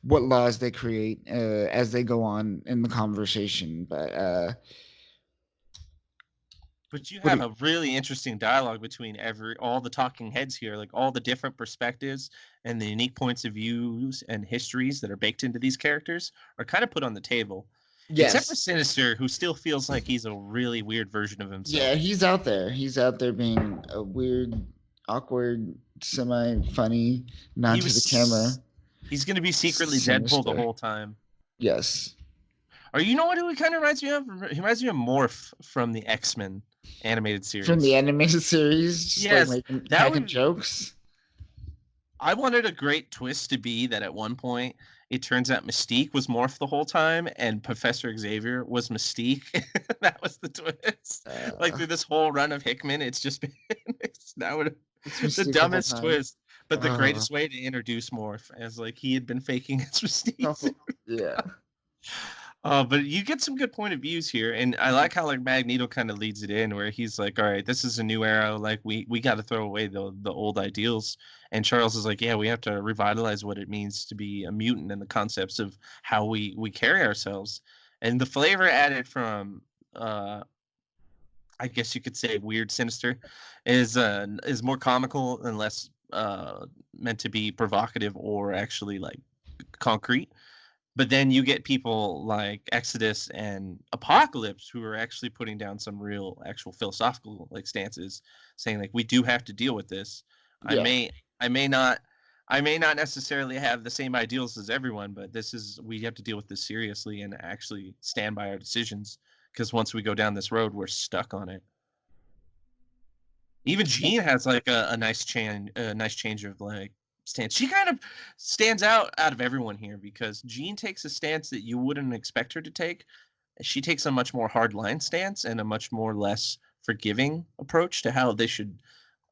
what laws they create as they go on in the conversation. But you What do have you, a really interesting dialogue between all the talking heads here, like all the different perspectives and the unique points of views and histories that are baked into these characters are kind of put on the table. Except for yes, Sinister, who still feels like he's a really weird version of himself. yeah, he's out there. He's out there being a weird, awkward, semi-funny, nod to the camera. He's going to be secretly Deadpool the Sinister. whole time. Yes. Or you know what it kind of reminds me of? He reminds me of Morph from the X-Men animated series. From the animated series, just Yes, like making, that cracking would- jokes. I wanted a great twist to be that at one point it turns out Mystique was Morph the whole time and Professor Xavier was Mystique. That was the twist. Like through this whole run of Hickman, it's just been the Mystique the whole dumbest time. twist. But the Uh, greatest way to introduce Morph as like he had been faking his prestige. yeah. But you get some good point of views here, and I like how like Magneto kind of leads it in, where he's like, "All right, this is a new era. Like we got to throw away the old ideals." And Charles is like, "Yeah, we have to revitalize what it means to be a mutant and the concepts of how we carry ourselves." And the flavor added from, I guess you could say, weird, sinister, is more comical and less meant to be provocative or actually like concrete. But then you get people like Exodus and Apocalypse who are actually putting down some real actual philosophical like stances, saying like we do have to deal with this. I Yeah. may I may not I may not necessarily have the same ideals as everyone, but this is we have to deal with this seriously and actually stand by our decisions, because once we go down this road, we're stuck on it. Even Jean has like a nice change of like stance. She kind of stands out of everyone here because Jean takes a stance that you wouldn't expect her to take. She takes a much more hardline stance and a much more less forgiving approach to how they should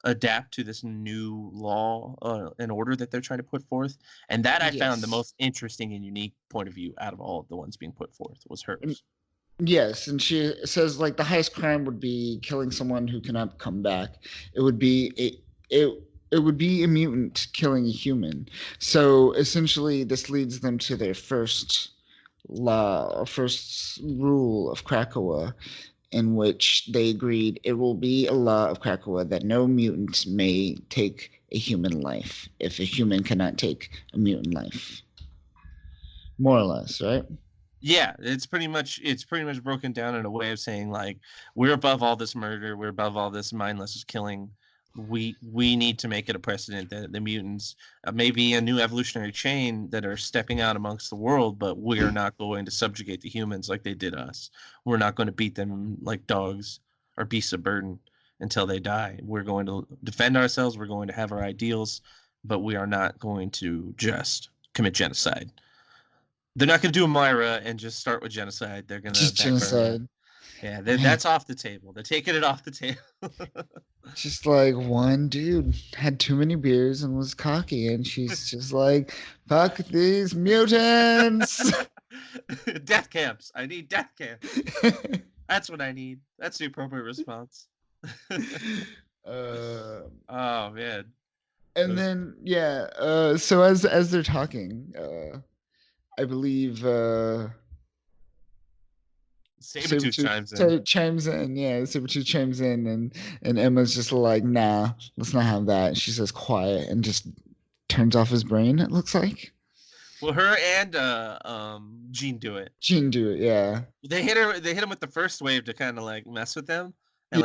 adapt to this new law and order that they're trying to put forth. And that I found the Yes. most interesting and unique point of view out of all of the ones being put forth was And hers. yes, and she says like the highest crime would be killing someone who cannot come back. It would be it would be a mutant killing a human. So essentially, this leads them to their first law, first rule of Krakoa, in which they agreed it will be a law of Krakoa that no mutant may take a human life if a human cannot take a mutant life. More or less, right? Yeah, it's pretty much broken down in a way of saying like we're above all this murder, we're above all this mindless killing. We need to make it a precedent that the mutants may be a new evolutionary chain that are stepping out amongst the world, but we're not going to subjugate the humans like they did us. We're not going to beat them like dogs or beasts of burden until they die. We're going to defend ourselves. We're going to have our ideals, but we are not going to just commit genocide. They're not going to do a Myra and just start with genocide. They're going to Just back burn that. genocide. Yeah, Man, that's off the table. They're taking it off the table. just like one dude had too many beers and was cocky, and she's just like, "Fuck these mutants." Death camps. I need death camps. That's what I need. That's the appropriate response. uh, Oh man. and Those then yeah, so as they're talking, I believe Sabertooth Sabertooth chimes in. chimes in. Yeah, Sabertooth chimes in, and Emma's just like, "Nah, let's not have that." She says, "Quiet," and just turns off his brain. It looks like Well, her and Jean do it. she didn't do it. Yeah, They hit him with the first wave to kind of like mess with them and yeah,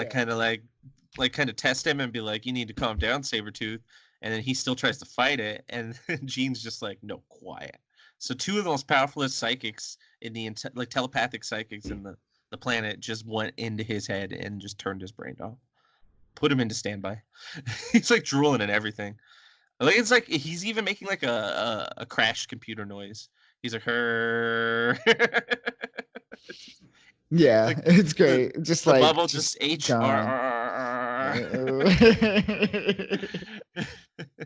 like kind of test him and be like, you need to calm down, Sabretooth. And then he still tries to fight it, and Jean's just like, no, quiet. So two of the most powerfulest psychics in the like telepathic psychics in the planet just went into his head and just turned his brain off. Put him into standby. He's like drooling and everything. Like it's like he's even making like a crash computer noise. He's like her. yeah. Like It's the great. Just the like bubble just just H R gone. R. Uh,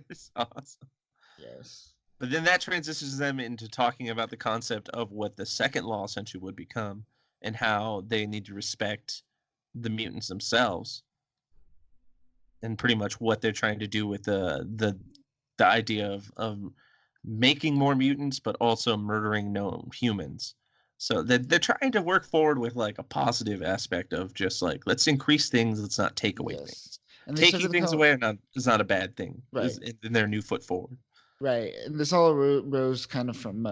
It's awesome. yes. But then that transitions them into talking about the concept of what the second law essentially would become and how they need to respect the mutants themselves and pretty much what they're trying to do with the idea of making more mutants but also murdering no humans. So they're trying to work forward with like a positive aspect of just like let's increase things, let's not take away Yes. things. And they Taking started to things come away is not a bad thing. Is right. in their new foot forward. Right, and this all rose kind of from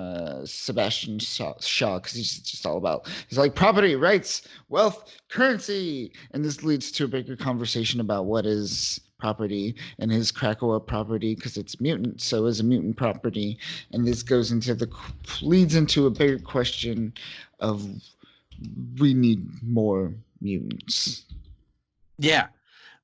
Sebastian Shaw because he's just all about he's like property, rights, wealth, currency, and this leads to a bigger conversation about what is property and his Krakoa property because it's mutant, so is a mutant property, and this goes into the leads into a bigger question of we need more mutants. Yeah,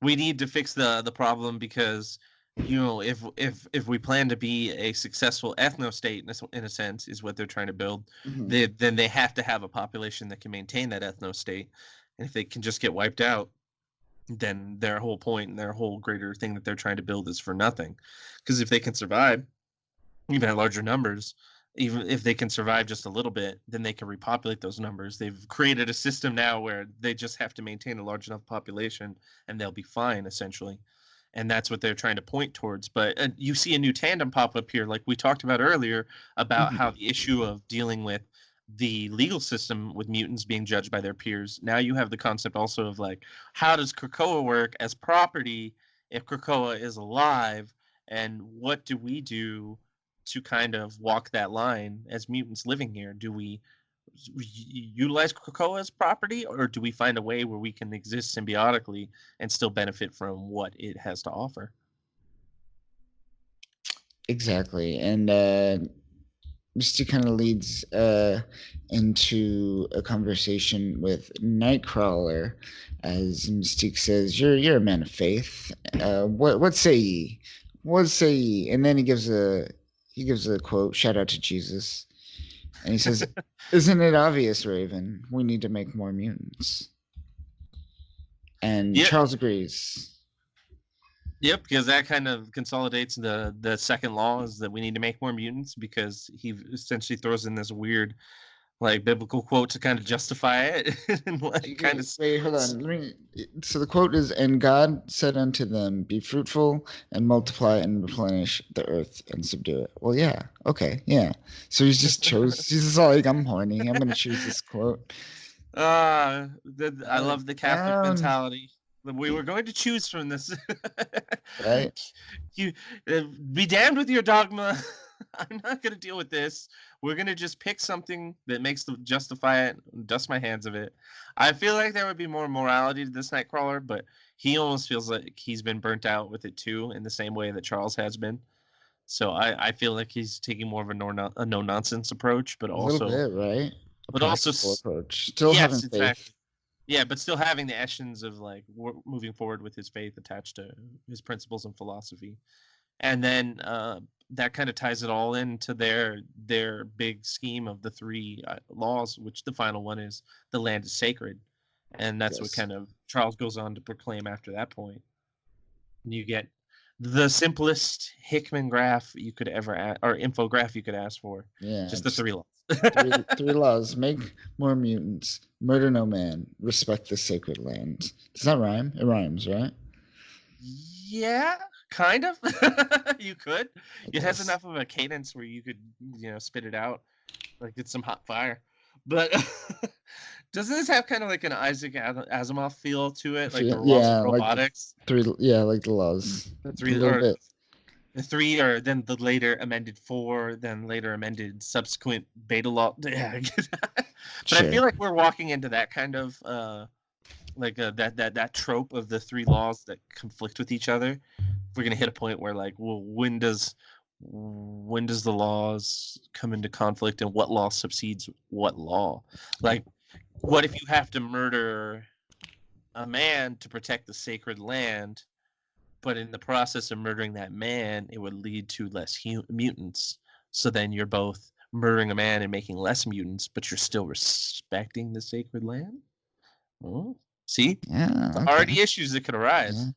we need to fix the problem because if we plan to be a successful ethno state in a sense is what they're trying to build, Mhm. then they have to have a population that can maintain that ethno state, and if they can just get wiped out, then their whole point and their whole greater thing that they're trying to build is for nothing. Because if they can survive, even at larger numbers, even if they can survive just a little bit, then they can repopulate those numbers. They've created a system now where they just have to maintain a large enough population and they'll be fine, essentially. And that's what they're trying to point towards. But you see a new tandem pop up here, like we talked about earlier, about Mhm. how the issue of dealing with the legal system with mutants being judged by their peers. Now you have the concept also of like, how does Krakoa work as property if Krakoa is alive? And what do we do to kind of walk that line as mutants living here? Do we utilize Krakoa as property, or do we find a way where we can exist symbiotically and still benefit from what it has to offer? Exactly. And Mystique kind of leads into a conversation with Nightcrawler, as Mystique says, "You're a man of faith. What say ye? What say ye?" And then he gives a quote. Shout out to Jesus, and he says, "Isn't it obvious, Raven? We need to make more mutants." And Yep, Charles agrees. yep, because that kind of consolidates the second law is that we need to make more mutants because he essentially throws in this weird like biblical quote to kind of justify it and like kind of Wait, hold on. So the quote is, "And God said unto them, Be fruitful and multiply and replenish the earth and subdue it." Well, yeah, okay, yeah. So he's just chose. He's just like, "I'm horny. I'm gonna choose this quote." I love the Catholic Down, mentality. We were going to choose from this. right? You be damned with your dogma. I'm not going to deal with this. We're going to just pick something that makes them justify it, dust my hands of it. I feel like there would be more morality to this Nightcrawler, but he almost feels like he's been burnt out with it too, in the same way that Charles has been. So I feel like he's taking more of a no nonsense approach, A little bit, right? A but also practical approach. Still having yes, faith. exactly. Yeah, but still having the essence of like moving forward with his faith attached to his principles and philosophy, and then that kind of ties it all into their big scheme of the three laws, which the final one is the land is sacred, and that's what Yes. kind of Charles goes on to proclaim after that point. And you get the simplest Hickman graph you could ever or infograph you could ask for, Yeah. just the three laws. Three laws: make more mutants, murder no man, respect the sacred land. Does that rhyme? It rhymes, right? Yeah, kind of. You could. I It has guess. enough of a cadence where you could, spit it out like it's some hot fire. But doesn't this have kind of like an Isaac Asimov feel to it, like the laws of Yeah, like the robotics? three. Yeah, like the laws. The A three little or bit. the three, or then the later amended four, then later amended subsequent beta law. Yeah, but I Sure. feel like we're walking into that kind of like that trope of the three laws that conflict with each other. We're gonna hit a point where like, well, when does the laws come into conflict and what law subsedes what law? Like, what if you have to murder a man to protect the sacred land, but in the process of murdering that man, it would lead to less mutants. So then you're both murdering a man and making less mutants, but you're still respecting the sacred land. Oh, see, Yeah. it's Okay. already issues that could Yeah. arise.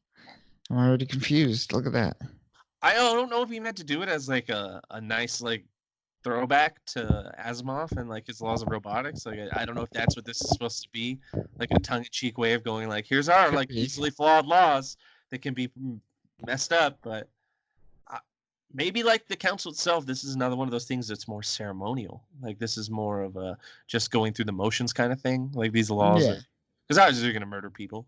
I'm already confused. Look at that. I don't know if he meant to do it as like a nice like throwback to Asimov and like his laws of robotics. Like I don't know if that's what this is supposed to be, like a tongue-in-cheek way of going like, here's our Could like be. easily flawed laws that can be messed up, but uh, maybe like the council itself, this is another one of those things that's more ceremonial. Like this is more of a just going through the motions kind of thing. Like these laws Yeah. are because obviously they're gonna murder people.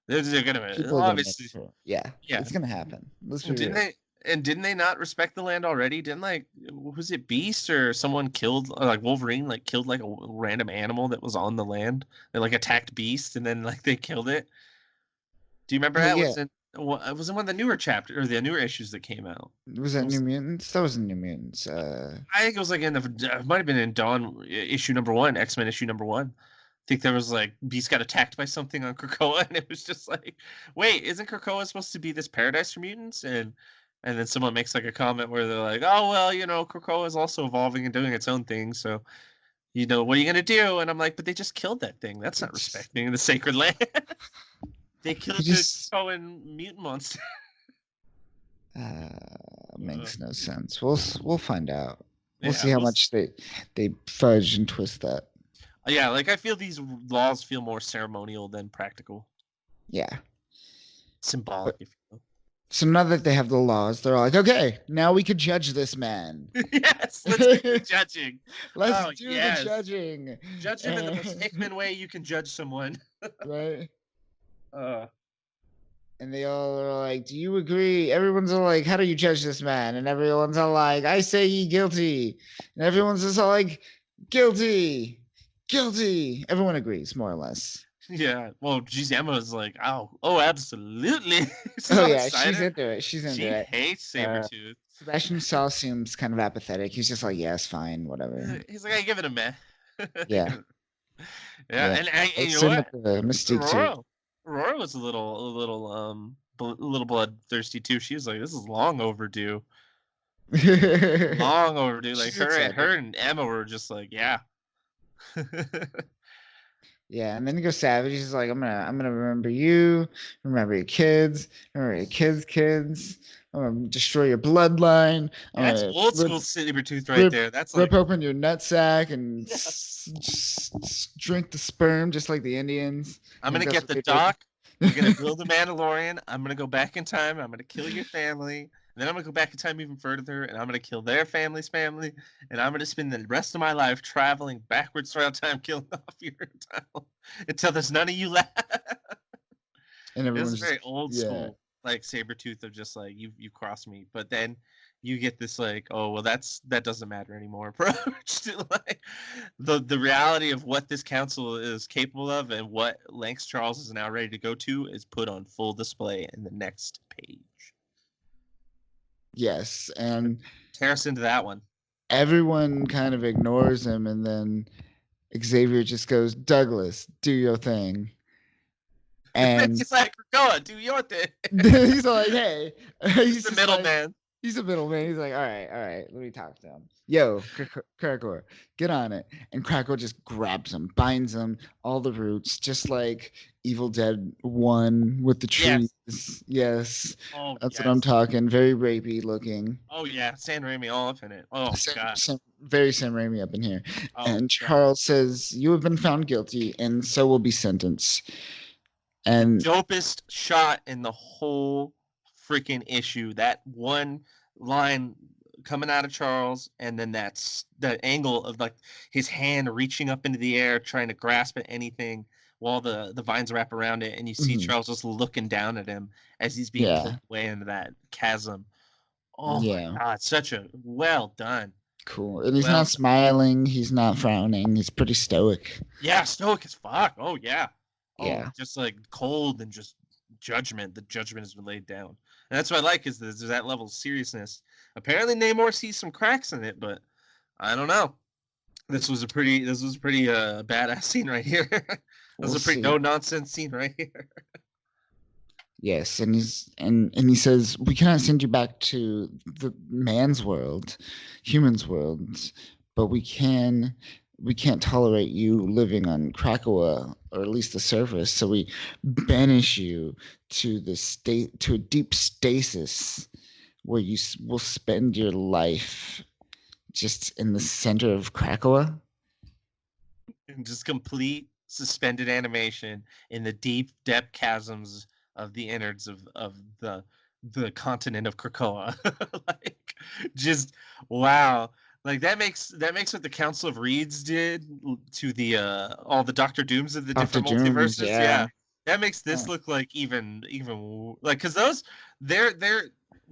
They're gonna People are gonna make obviously it. Yeah, yeah. it's gonna happen. Let's be And didn't real. they? And didn't they not respect the land already? Didn't like was it Beast or someone killed or like Wolverine like killed like a random animal that was on the land? They like attacked Beast and then like they killed it. Do you remember Oh that? yeah. It was in one of the newer chapter or the newer issues that came out. Was It that New was, Mutants? That wasn't New Mutants. I think it was like in the it might have been in Dawn issue number one, X-Men issue number one. I think there was like Beast got attacked by something on Krakoa, and it was just like, wait, isn't Krakoa supposed to be this paradise for mutants? And then someone makes like a comment where they're like, oh well, Krakoa is also evolving and doing its own thing, so what are you gonna do? And I'm like, but they just killed that thing. That's not it's respecting the sacred land. They killed He the just Krakoan mutant monster. makes no sense. We'll find out. We'll Yeah, see how much they fudge and twist that. yeah. Like I feel these laws feel more ceremonial than practical, Yeah. symbolic, But if you so now that they have the laws, they're like, okay, now we could judge this man. will. Yes, let's do the judging. Let's Oh do the yes, judging. judge him in the most Hickman way you can judge someone. Right? Uh, And they all are like, do you agree? Everyone's all like, how do you judge this man? And everyone's all like, I say he guilty. And everyone's just all like, guilty, guilty. Everyone agrees, more or less. yeah. Well, geez, Emma's like, oh, absolutely. She's Oh all yeah, she's excited. into it. She's into She it. hates Uh, Sabertooth. Sebastian Shaw seems kind of apathetic. He's just like, yes, fine, whatever. He's like, I give it a meh. Yeah, Yeah, yeah. and you know Same with what? the Mystique too. Aurora was a little bloodthirsty too. She was like, this is long overdue. Long overdue. Like She's excited. her and Emma were just like, yeah. Yeah, and then he goes savage. He's like, I'm gonna remember you, remember your kids, remember your kids. I'm gonna destroy your bloodline. I'm That's gonna old school Sabertooth right rip, there. That's rip like, open your nutsack and yeah. drink the sperm just like the Indians. I'm I think gonna that's get what the they did. doc. We're gonna build a Mandalorian. I'm gonna go back in time. I'm gonna kill your family. And then I'm gonna go back in time even further, and I'm gonna kill their family's family. And I'm gonna spend the rest of my life traveling backwards throughout time, killing off your time until there's none of you left. And It was everyone's just very old yeah. school, like Sabretooth of just like you crossed me. But then you get this like, oh well, that doesn't matter anymore approach to like the reality of what this council is capable of and what lengths Charles is now ready to go to is put on full display in the next page. Yes, and Tear us into that one. everyone kind of ignores him, and then Xavier just goes, Douglas, do your thing. And He's like, go on, do your thing. he's like, hey, He's he's the just like, middleman. he's a middleman. He's like, all right, let me talk to him. Yo, Krakoa, get on it. And Krakoa just grabs him, binds him, all the roots, just like Evil Dead 1 with the Yes. trees. Yes, Oh that's what I'm yes. talking. Very rapey looking. Oh yeah. San Raimi all up in it. Oh god. Very Sam Raimi up in here. Oh And god. Charles says, you have been found guilty, and so will be sentenced. The And dopest shot in the whole freaking issue. That one line coming out of Charles, and then that's the angle of like his hand reaching up into the air, trying to grasp at anything while the vines wrap around it, and you see mhm, Charles just looking down at him as he's being pulled yeah, away into that chasm. Oh my yeah. god, such a well done. Cool. And he's Well not done. smiling. He's not frowning. He's pretty stoic. Yeah, stoic as fuck. Oh yeah. Oh, Yeah. just like cold and just judgment. The judgment has been laid down, and that's what I like is there's that level of seriousness. Apparently, Namor sees some cracks in it, but I don't know. This was a pretty badass scene right here. That was We'll a pretty see. no nonsense scene right here. Yes, and he says we cannot send you back to the man's world, humans' world, but we can't tolerate you living on Krakoa, or at least the surface. So we banish you to the state to a deep stasis where you will spend your life just in the center of Krakoa. And just complete suspended animation in the deep depth chasms of the innards of the continent of Krakoa. Like just wow. Like that makes what the Council of Reeds did to the all the Doctor Dooms of the After different Dooms, multiverses. yeah. Yeah. That makes this Oh, look like even like cuz those they're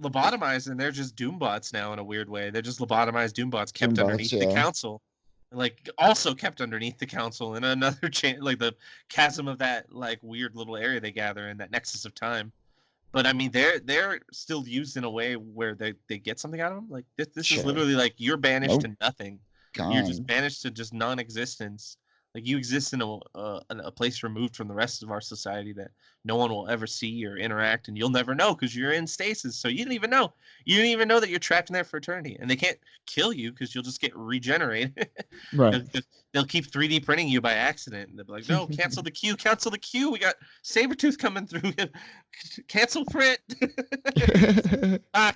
lobotomized and they're just Doombots now in a weird way. They're just lobotomized Doombots kept Doombots, underneath the yeah. council, like also kept underneath the council in another chain, like the chasm of that like weird little area they gather in that nexus of time. But I mean, they're still used in a way where they get something out of them. Like this is Sure. literally like you're banished Nope. to nothing. You're just Gone. banished to just non-existence. Like you exist in a place removed from the rest of our society that no one will ever see or interact, and you'll never know because you're in stasis. So you didn't even know. You didn't even know that you're trapped in there for eternity, and they can't kill you because you'll just get regenerated. Right. they'll, they'll keep 3D printing you by accident. And they'll be like, "No, cancel the queue, cancel the queue. We got Sabertooth coming through. Cancel print."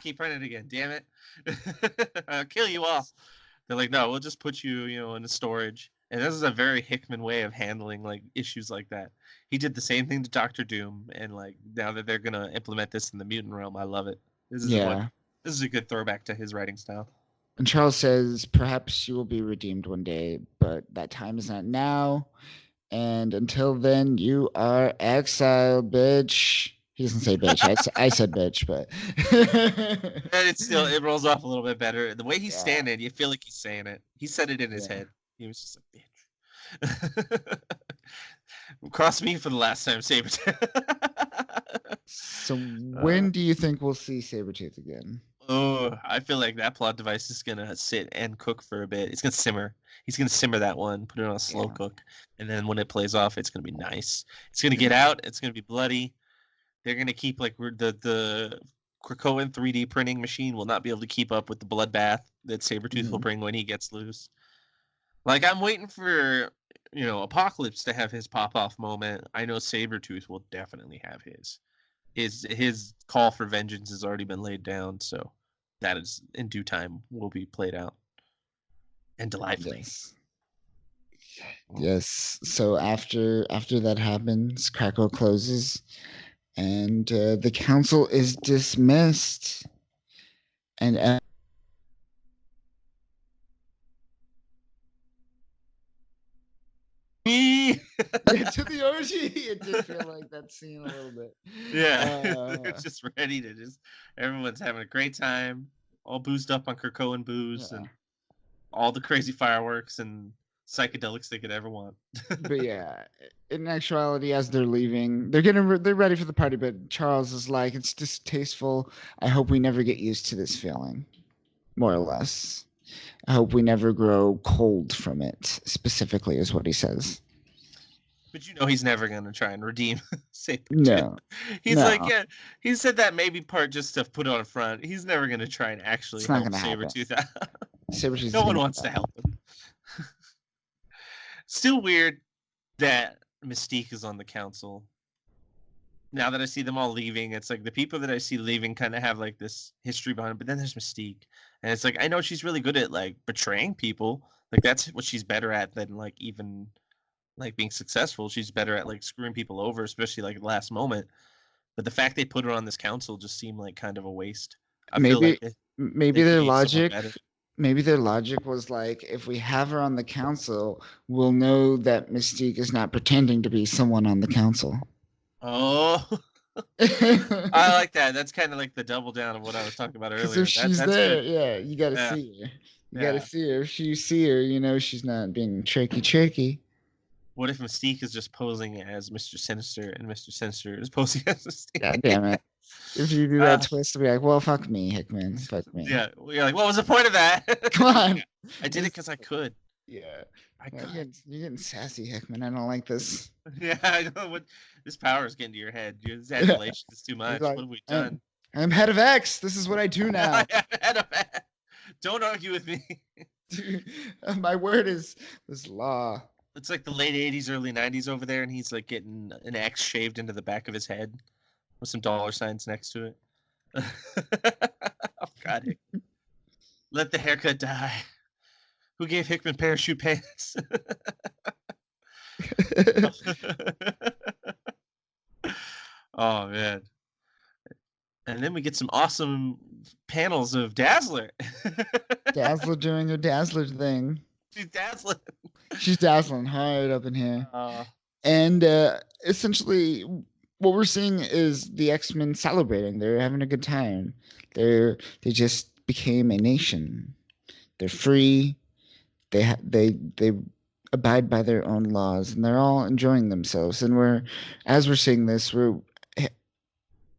Keep printing again. Damn it! I'll kill you all. They're like, no, we'll just put you, in the storage. And this is a very Hickman way of handling like issues like that. He did the same thing to Doctor Doom, and like now that they're gonna implement this in the mutant realm, I love it. This is Yeah. this is a good throwback to his writing style. And Charles says, perhaps you will be redeemed one day, but that time is not now. And until then, you are exiled, bitch. He doesn't say bitch. I said bitch, but And it rolls off a little bit better. The way he's yeah. standing, you feel like he's saying it. He said it in his head. He was just like, bitch. Cross me for the last time, Sabertooth. So when do you think we'll see Sabertooth again? Oh, I feel like that plot device is gonna sit and cook for a bit. It's gonna simmer. He's gonna simmer that one, put it on a slow cook, and then when it plays off, it's gonna be nice. It's gonna get out. It's gonna be bloody. They're gonna keep like the Krakoan 3D printing machine will not be able to keep up with the bloodbath that Sabertooth will bring when he gets loose. Like I'm waiting for Apocalypse to have his pop off moment. I know Sabertooth will definitely have his. His call for vengeance has already been laid down, so that is in due time will be played out and delightfully. Yes. So after that happens, Krakoa closes, and the council is dismissed. And to the orgy, it did feel like that scene a little bit. Yeah, they're just ready to everyone's having a great time, all boozed up on Krakoan booze and all the crazy fireworks and psychedelics they could ever want. But yeah, in actuality, as they're leaving, they're ready for the party. But Charles is like, it's distasteful. I hope we never get used to this feeling, more or less. I hope we never grow cold from it. Specifically, is what he says. But he's never gonna try and redeem Sabertooth. No, he's like, yeah. He said that maybe part just to put on front. He's never gonna try and actually help Sabertooth out. Sabertooth. No one wants to help him. Still weird that Mystique is on the council. Now that I see them all leaving, it's like the people that I see leaving kind of have like this history behind it. But then there's Mystique, and it's like I know she's really good at like betraying people. Like that's what she's better at than like even like being successful. She's better at like screwing people over, especially like last moment. But the fact they put her on this council just seemed like kind of a waste. I feel like maybe their logic. Maybe their logic was like, if we have her on the council, we'll know that Mystique is not pretending to be someone on the council. Oh, I like that. That's kind of like the double down of what I was talking about earlier. Because if she's there, you got to see her. You got to see her. If you see her, she's not being tricky. What if Mystique is just posing as Mr. Sinister and Mr. Sinister is posing as Mystique? God damn it. If you do that twist, I'll be like, well, fuck me, Hickman. Fuck me. Yeah. You're like, what was the point of that? Come on. I did it because I could. Yeah. You're getting sassy, Hickman. I don't like this. Yeah, I know. What this power is getting to your head. Your adulation is too much. Like, what have we done? I'm head of X. This is what I do now. Head of X. Don't argue with me. Dude, my word is law. It's like the late 80s, early 90s over there, and he's like getting an X shaved into the back of his head with some dollar signs next to it. Oh, God. Let the haircut die. Who gave Hickman parachute pants? Oh, man. And then we get some awesome panels of Dazzler. Dazzler doing her Dazzler thing. She's dazzling. She's dazzling hard up in here. And essentially, what we're seeing is the X-Men celebrating. They're having a good time. They just became a nation. They're free. They abide by their own laws, and they're all enjoying themselves. And as we're seeing this,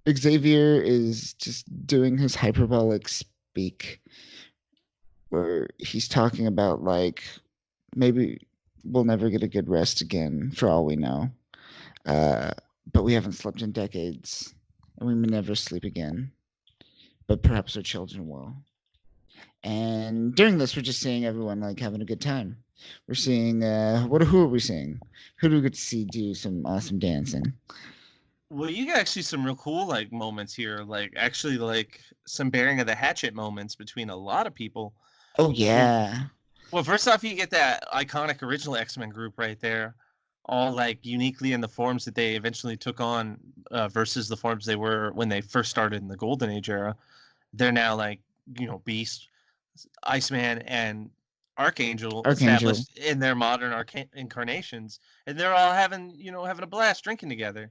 Xavier is just doing his hyperbolic speak, where he's talking about like maybe we'll never get a good rest again, for all we know. Uh, but we haven't slept in decades, and we may never sleep again. But perhaps our children will. And during this, we're just seeing everyone like having a good time. We're seeing who are we seeing? Who do we get to see do some awesome dancing? Well, you got actually some real cool like moments here, like actually like some bearing of the hatchet moments between a lot of people. Oh Well, yeah, well, first off, you get that iconic original X-Men group right there, all like uniquely in the forms that they eventually took on versus the forms they were when they first started in the Golden Age era. They're now like Beast, Iceman, and Archangel Archangel. established in their modern incarnations, and they're all having a blast drinking together.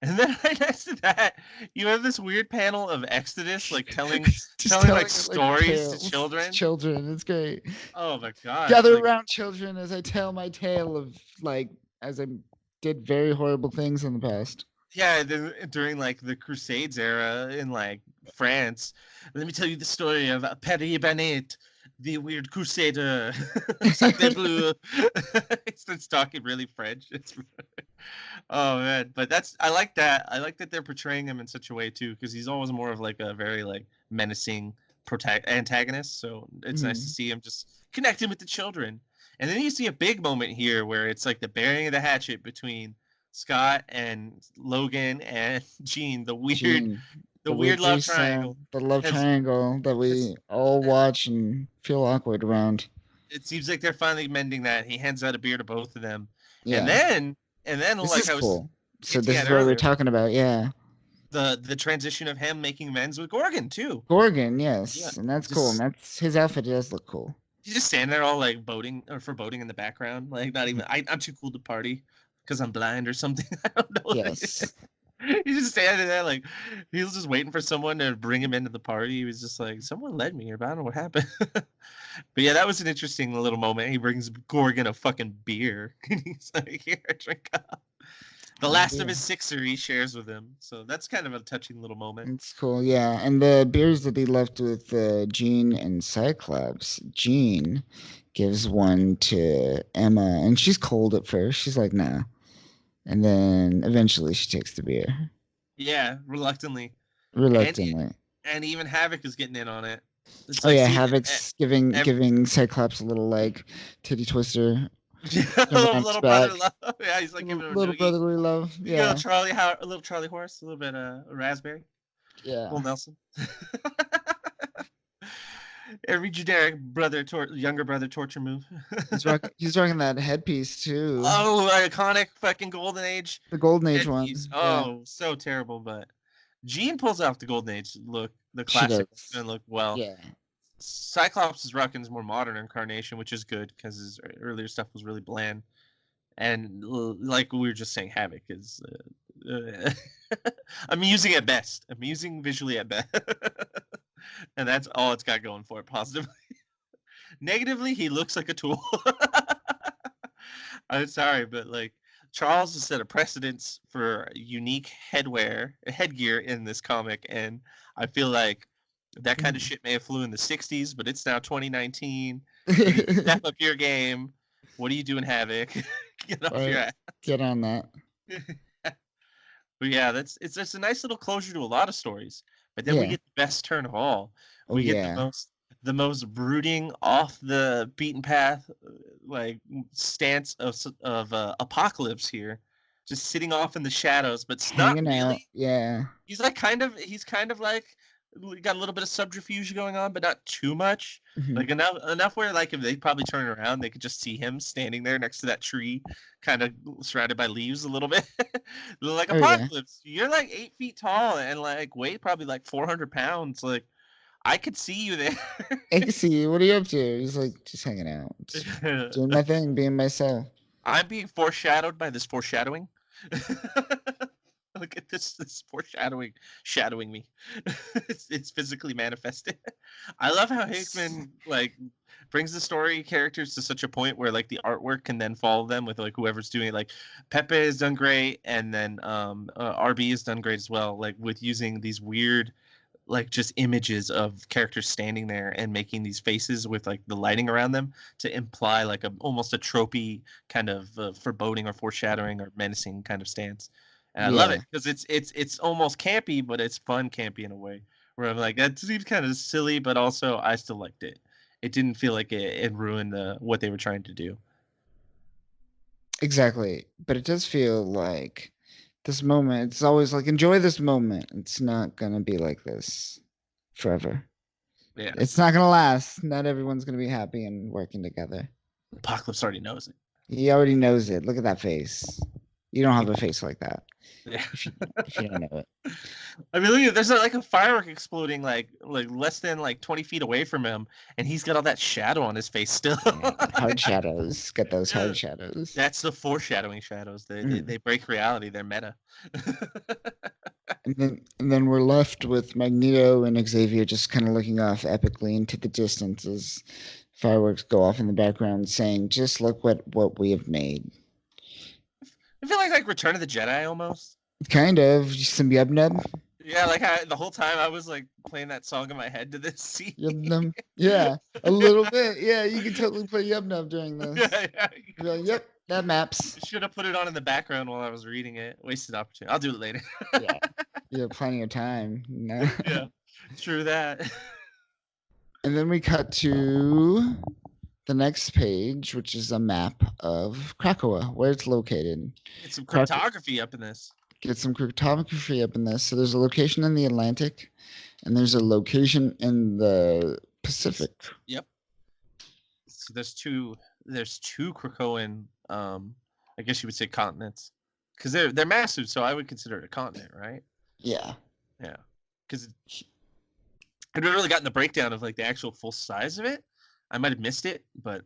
And then right next to that, you have this weird panel of Exodus, like telling Just telling telling like it like stories to tales to children. children. It's great. Oh my gosh! Gather Like, around, children, as I tell my tale of like as I did very horrible things in the past. yeah, during like the Crusades era in like France, let me tell you the story of Perry Banet, the weird crusader. Sacre bleu. He starts talking really French. Oh man, but I like that. I like that they're portraying him in such a way too, because he's always more of like a very like menacing antagonist. So it's nice to Mhm. see him just connecting with the children. And then you see a big moment here where it's like the bearing of the hatchet between Scott and Logan and Jean, Gene, the the weird weird love threesome, triangle. the love As triangle that as we all watch and feel awkward around. it seems like they're finally mending that. He hands out a beer to both of them, and Yeah, then this like is I was cool. So hinting this at is what we're earlier, talking about. Yeah, the transition of him making amends with Gorgon too. Gorgon, Yeah, yes, and that's cool. And just that's his outfit does look cool. he's just standing there all like boating or foreboding in the background, like not Mhm. even. I'm too cool to party because I'm blind or something. I don't know. Yes, He's just standing there like he was just waiting for someone to bring him into the party. He was just like, someone led me here, but I don't know what happened. But yeah, that was an interesting little moment. He brings Gorgon a fucking beer. He's like, here, drink up. The have a last of beer. his sixer he shares with him. So that's kind of a touching little moment. It's cool, yeah. And the beers that he left with Jean and Cyclops. Jean gives one to Emma, and she's cold at first. She's like, nah. And then eventually she takes the beer Yeah, reluctantly. And reluctantly. and even Havoc is getting in on it. It's Oh like, yeah, see, Havoc's giving Cyclops a little like titty twister, jumping on his little brother back. love. Yeah, he's like Little, giving him a little noogie. brotherly love. You got Yeah, a little Charlie horse, a little bit raspberry, yeah. little Nelson. Every generic younger brother torture move. He's rocking that headpiece too. Oh, iconic fucking golden age The Golden Age headpiece. one. Yeah, Oh, so terrible, but Jean pulls off the golden age look, the she classic does. and look well. Yeah. Cyclops is rocking his more modern incarnation, which is good because his earlier stuff was really bland. And like we were just saying, Havoc is amusing at best, amusing visually at best, and that's all it's got going for it. Positively, negatively, he looks like a tool. I'm sorry, but like Charles has set a precedence for unique headgear in this comic, and I feel like that kind of Mhm. shit may have flew in the '60s, but it's now 2019. You need to step up your game. What are you doing, Havoc? Get off your Right. ass. Get on that. But yeah, it's just a nice little closure to a lot of stories. But then we Yeah. get the best turn of all. Oh We get yeah. the most brooding, off the beaten path, like stance of Apocalypse here, just sitting off in the shadows. But it's not Hanging out. really. Yeah. He's kind of like got a little bit of subterfuge going on, but not too much. Mhm. Like enough where like if they probably turn around, they could just see him standing there next to that tree, kind of surrounded by leaves a little bit. Like Oh yeah. Apocalypse, you're like 8 feet tall and like weigh probably like 400 pounds. Like I could see you there. I can see you. What are you up to? He's like just hanging out, just doing my thing, being myself. I'm being foreshadowed by this foreshadowing. Look at this foreshadowing shadowing me. It's physically manifested. I love how Hickman like brings the story characters to such a point where like the artwork can then follow them with like whoever's doing it. Like Pepe has done great, and then RB has done great as well. Like with using these weird like just images of characters standing there and making these faces with like the lighting around them to imply like almost a tropey kind of foreboding or foreshadowing or menacing kind of stance. And I love it Yeah, because it's almost campy, but it's fun campy in a way where I'm like that seems kind of silly, but also I still liked it. It didn't feel like it ruined what they were trying to do. exactly. But it does feel like this moment. It's always like enjoy this moment. It's not gonna be like this forever. Yeah, It's not gonna last. Not everyone's gonna be happy and working together. Apocalypse already knows it. He already knows it. Look at that face. You don't have a face like that Yeah. if you don't know it. I mean, look, there's like a firework exploding like less than like 20 feet away from him, and he's got all that shadow on his face still. Yeah. Hard shadows. Get those Yeah. hard shadows. That's the foreshadowing shadows. They Mm. break reality. They're meta. And then we're left with Magneto and Xavier just kind of looking off epically into the distance as fireworks go off in the background, saying, "Just look what we have made." I feel like Return of the Jedi almost. Kind of just some yub nub. Yeah, the whole time I was like playing that song in my head to this scene. Yub nub. Yeah, a little bit. Yeah, you can totally play yub nub during this. Yeah. You're like, yep, that maps. Should have put it on in the background while I was reading it. Wasted opportunity. I'll do it later. Yeah, you have plenty of time. No. Yeah, true that. And then we cut to the next page, which is a map of Krakoa, where it's located. Get some Krak- cryptography up in this. Get some cryptography up in this. So there's a location in the Atlantic, and there's a location in the Pacific. Yep. So there's two Krakoan I guess you would say continents. Because they're massive, so I would consider it a continent, right? Yeah. Yeah. Because I haven't really gotten the breakdown of like the actual full size of it. I might have missed it, but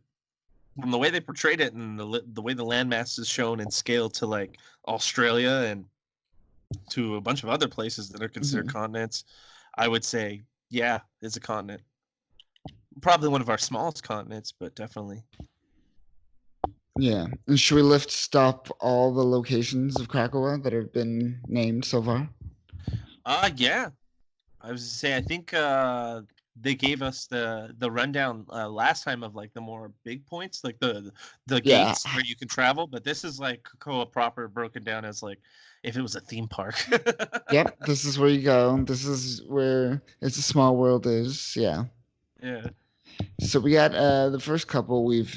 from the way they portrayed it and the way the landmass is shown in scale to like Australia and to a bunch of other places that are considered continents, I would say, yeah, it's a continent. Probably one of our smallest continents, but definitely. Yeah. And should we stop all the locations of Krakoa that have been named so far? Yeah. I was to say I think they gave us the rundown last time of like the more big points, like the gates where you can travel, but this is like Krakoa proper broken down as like if it was a theme park. Yep, this is where you go. This is where It's a Small World is. Yeah. Yeah. So we got the first couple we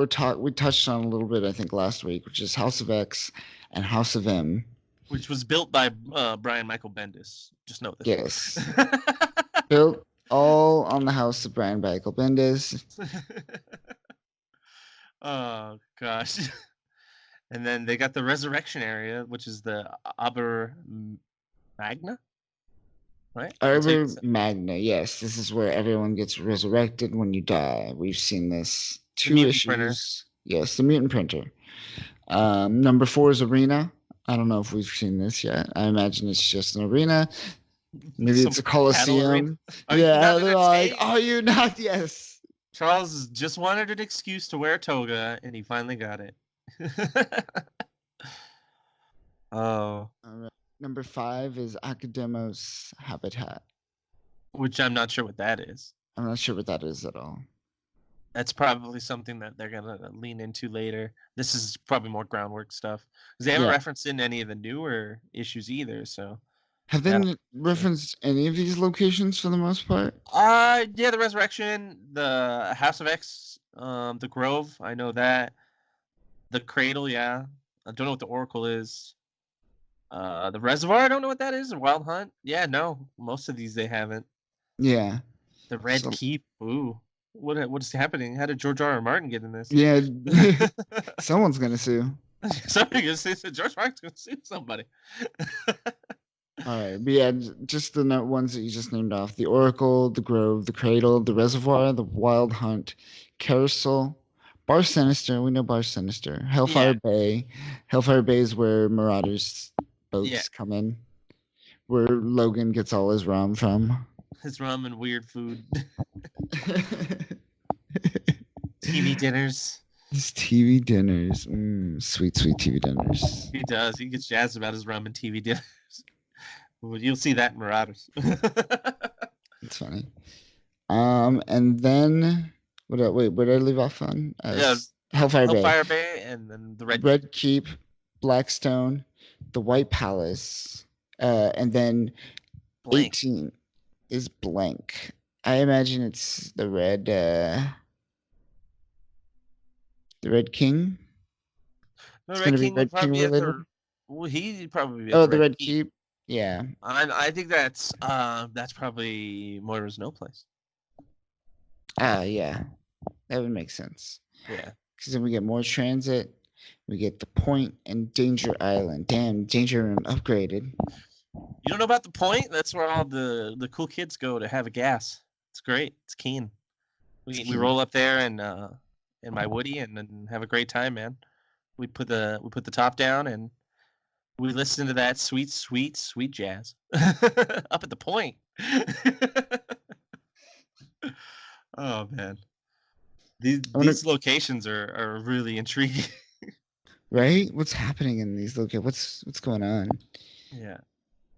touched on a little bit I think last week, which is House of X and House of M. Which was built by Brian Michael Bendis. Just note this. Yes. Built all on the house of Brian Michael Bendis. Oh gosh. And then they got the resurrection area, which is the Aber Magna, right? Aber Magna, yes. This is where everyone gets resurrected when you die. We've seen this two issues. Printer. Yes, the mutant printer. Number 4 is Arena. I don't know if we've seen this yet. I imagine it's just an arena. Maybe it's a coliseum. Yeah, they're like, "Are you not?" Yes. Charles just wanted an excuse to wear a toga, and he finally got it. Oh. Right. Number 5 is Academos Habitat. Which I'm not sure what that is. I'm not sure what that is at all. That's probably something that they're going to lean into later. This is probably more groundwork stuff. Because they haven't referenced in any of the newer issues either, so... Have they referenced any of these locations for the most part? Yeah, the Resurrection, the House of X, the Grove, I know that. The Cradle, yeah. I don't know what the Oracle is. The Reservoir, I don't know what that is. The Wild Hunt, yeah, no. Most of these they haven't. Yeah. The Red Keep, ooh. What is happening? How did George R. R. Martin get in this? Yeah. Someone's going to sue. Somebody's going to sue. George Martin's going to sue somebody. All right, but yeah, just the ones that you just named off: the Oracle, the Grove, the Cradle, the Reservoir, the Wild Hunt, Carousel, Bar Sinister. We know Bar Sinister. Hellfire Bay. Hellfire Bay is where Marauders boats come in, where Logan gets all his rum from. His rum and weird food. TV dinners. His TV dinners. Sweet, sweet TV dinners. He does. He gets jazzed about his rum and TV dinners. Well, you'll see that in Marauders. That's funny. And then where did I leave off on? Yeah, Hellfire Bay, Hellfire Bay, and then the Red Keep. Red Keep, Blackstone, the White Palace, and then Blank. 18 is blank. I imagine it's the Red King. The It's Red gonna be King would Red King probably be at related. the. Well, he'd probably be at Oh, the the Red Red Keep. Keep. Yeah. I think that's probably Moira's no place. Yeah. That would make sense. Yeah. Because then we get more transit. We get the Point and Danger Island. Damn, Danger Room upgraded. You don't know about the Point? That's where all the cool kids go to have a gas. It's great. It's keen. We roll up there and in my Woody and have a great time, man. We put the top down and we listen to that sweet, sweet, sweet jazz up at the Point. Oh man, I wonder, these locations are really intriguing. right? What's happening in these locations? What's going on? Yeah,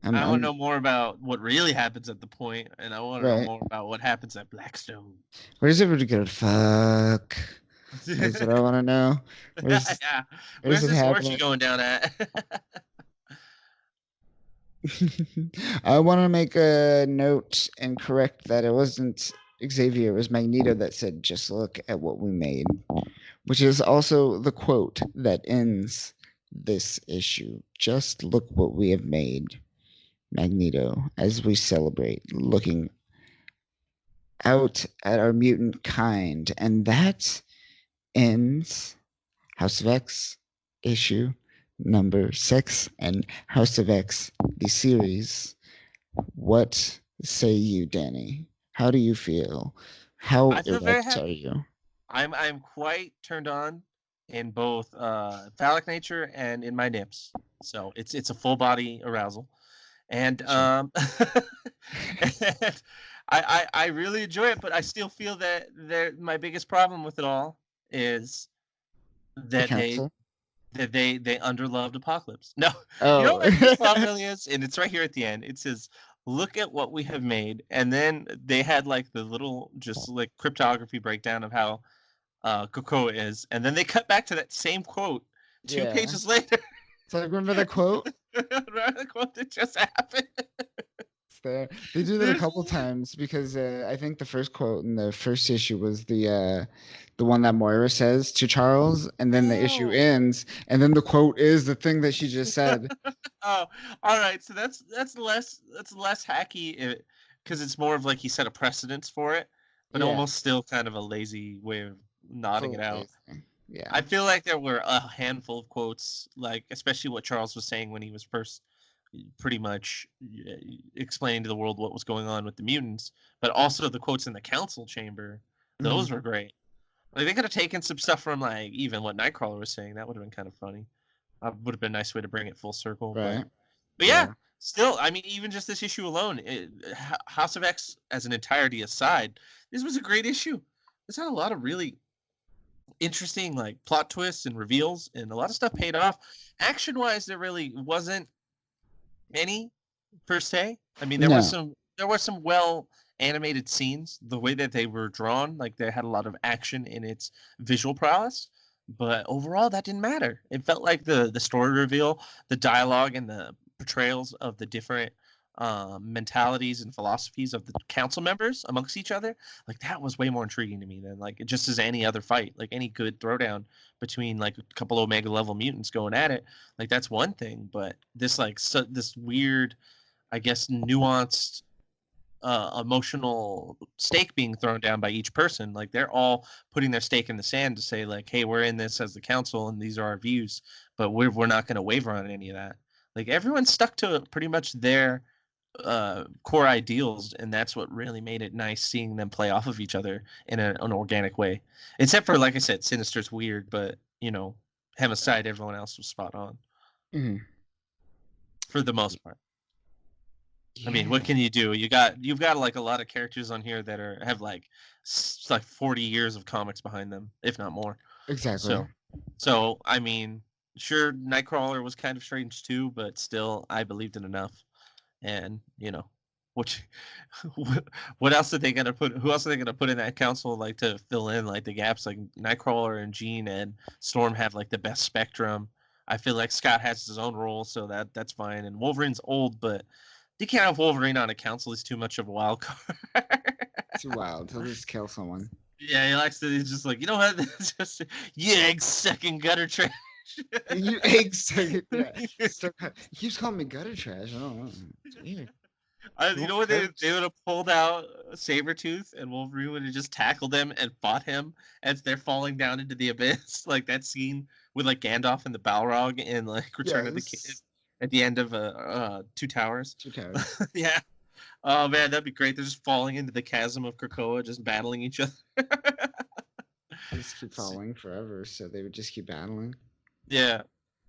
I'm, I want to I'm know more about what really happens at the Point, and I want to know right. more about what happens at Blackstone. Where's everybody go to fuck? That's what I want to know. Where's Yeah, where's where's it this orgy happening? going down at? I want to make a note and correct that it wasn't Xavier, it was Magneto that said, "Just look at what we made," which is also the quote that ends this issue. Just look what we have made, Magneto, as we celebrate, looking out at our mutant kind. And that ends House of X issue number 6 and House of X, the series. What say you, Danny? How do you feel? How I feel very erect are happy. you? I'm quite turned on in both phallic nature and in my nips. So it's a full body arousal, and Sure. and I really enjoy it. But I still feel that my biggest problem with it all is The that council? they underloved Apocalypse. No, you know Oh. what my biggest problem really is, and it's right here at the end. It says, "Look at what we have made," and then they had like the little just like cryptography breakdown of how Krakoa is, and then they cut back to that same quote two Yeah. pages later. So remember the quote? Right, the quote that just happened. It's there. They do that a couple times because I think the first quote in the first issue was the one that Moira says to Charles, and then the issue Oh. ends, and then the quote is the thing that she just said. Oh, all right. So that's less hacky because it's more of like he set a precedence for it, but Yeah. almost still kind of a lazy way of It's a nodding it little out. lazy. Yeah. I feel like there were a handful of quotes, like especially what Charles was saying when he was first pretty much explaining to the world what was going on with the mutants, but also the quotes in the council chamber. Mhm. Those were great. Like they could have taken some stuff from like even what Nightcrawler was saying. That would have been kind of funny. Would have been a nice way to bring it full circle. Right. But yeah, Yeah. still, I mean, even just this issue alone, House of X as an entirety aside, this was a great issue. This had a lot of really interesting like plot twists and reveals, and a lot of stuff paid off. Action wise, there really wasn't any per se. I mean, No. there were some well animated scenes. The way that they were drawn, like they had a lot of action in its visual prowess. But overall, that didn't matter. It felt like the story reveal, the dialogue, and the portrayals of the different mentalities and philosophies of the council members amongst each other. Like that was way more intriguing to me than like just as any other fight, like any good throwdown between like a couple Omega level mutants going at it. Like that's one thing, but this like this weird, I guess, nuanced emotional stake being thrown down by each person. Like they're all putting their stake in the sand to say like, hey, we're in this as the council and these are our views, but we're not going to waver on any of that. Like everyone's stuck to pretty much their core ideals, and that's what really made it nice seeing them play off of each other in an organic way. Except for, like I said, Sinister's weird, but him aside, everyone else was spot on Mhm. for the most part. I mean, what Yeah. can you do? You've got like a lot of characters on here that have like like 40 years of comics behind them, if not more. Exactly. So I mean, sure, Nightcrawler was kind of strange too, but still, I believed it enough, and Which, what else are they gonna put? Who else are they gonna put in that council like to fill in like the gaps? Like Nightcrawler and Jean and Storm have like the best spectrum. I feel like Scott has his own role, so that's fine. And Wolverine's old, but you can't have Wolverine on a council. He's too much of a wild card. Too wild. He'll just kill someone. Yeah, he likes to. He's just like, you know what? Just you egg sucking gutter trash. You eggs. Yeah. He keeps calling me gutter trash. I don't know. It's weird. You know what they would have pulled out Sabertooth and Wolverine would have just tackled them and fought him as they're falling down into the abyss, like that scene with like Gandalf and the Balrog in like Return of the King at the end of Two Towers. Two Towers. Yeah. Oh man, that'd be great. They're just falling into the chasm of Krakoa, just battling each other. They just keep falling forever, so they would just keep battling. Yeah.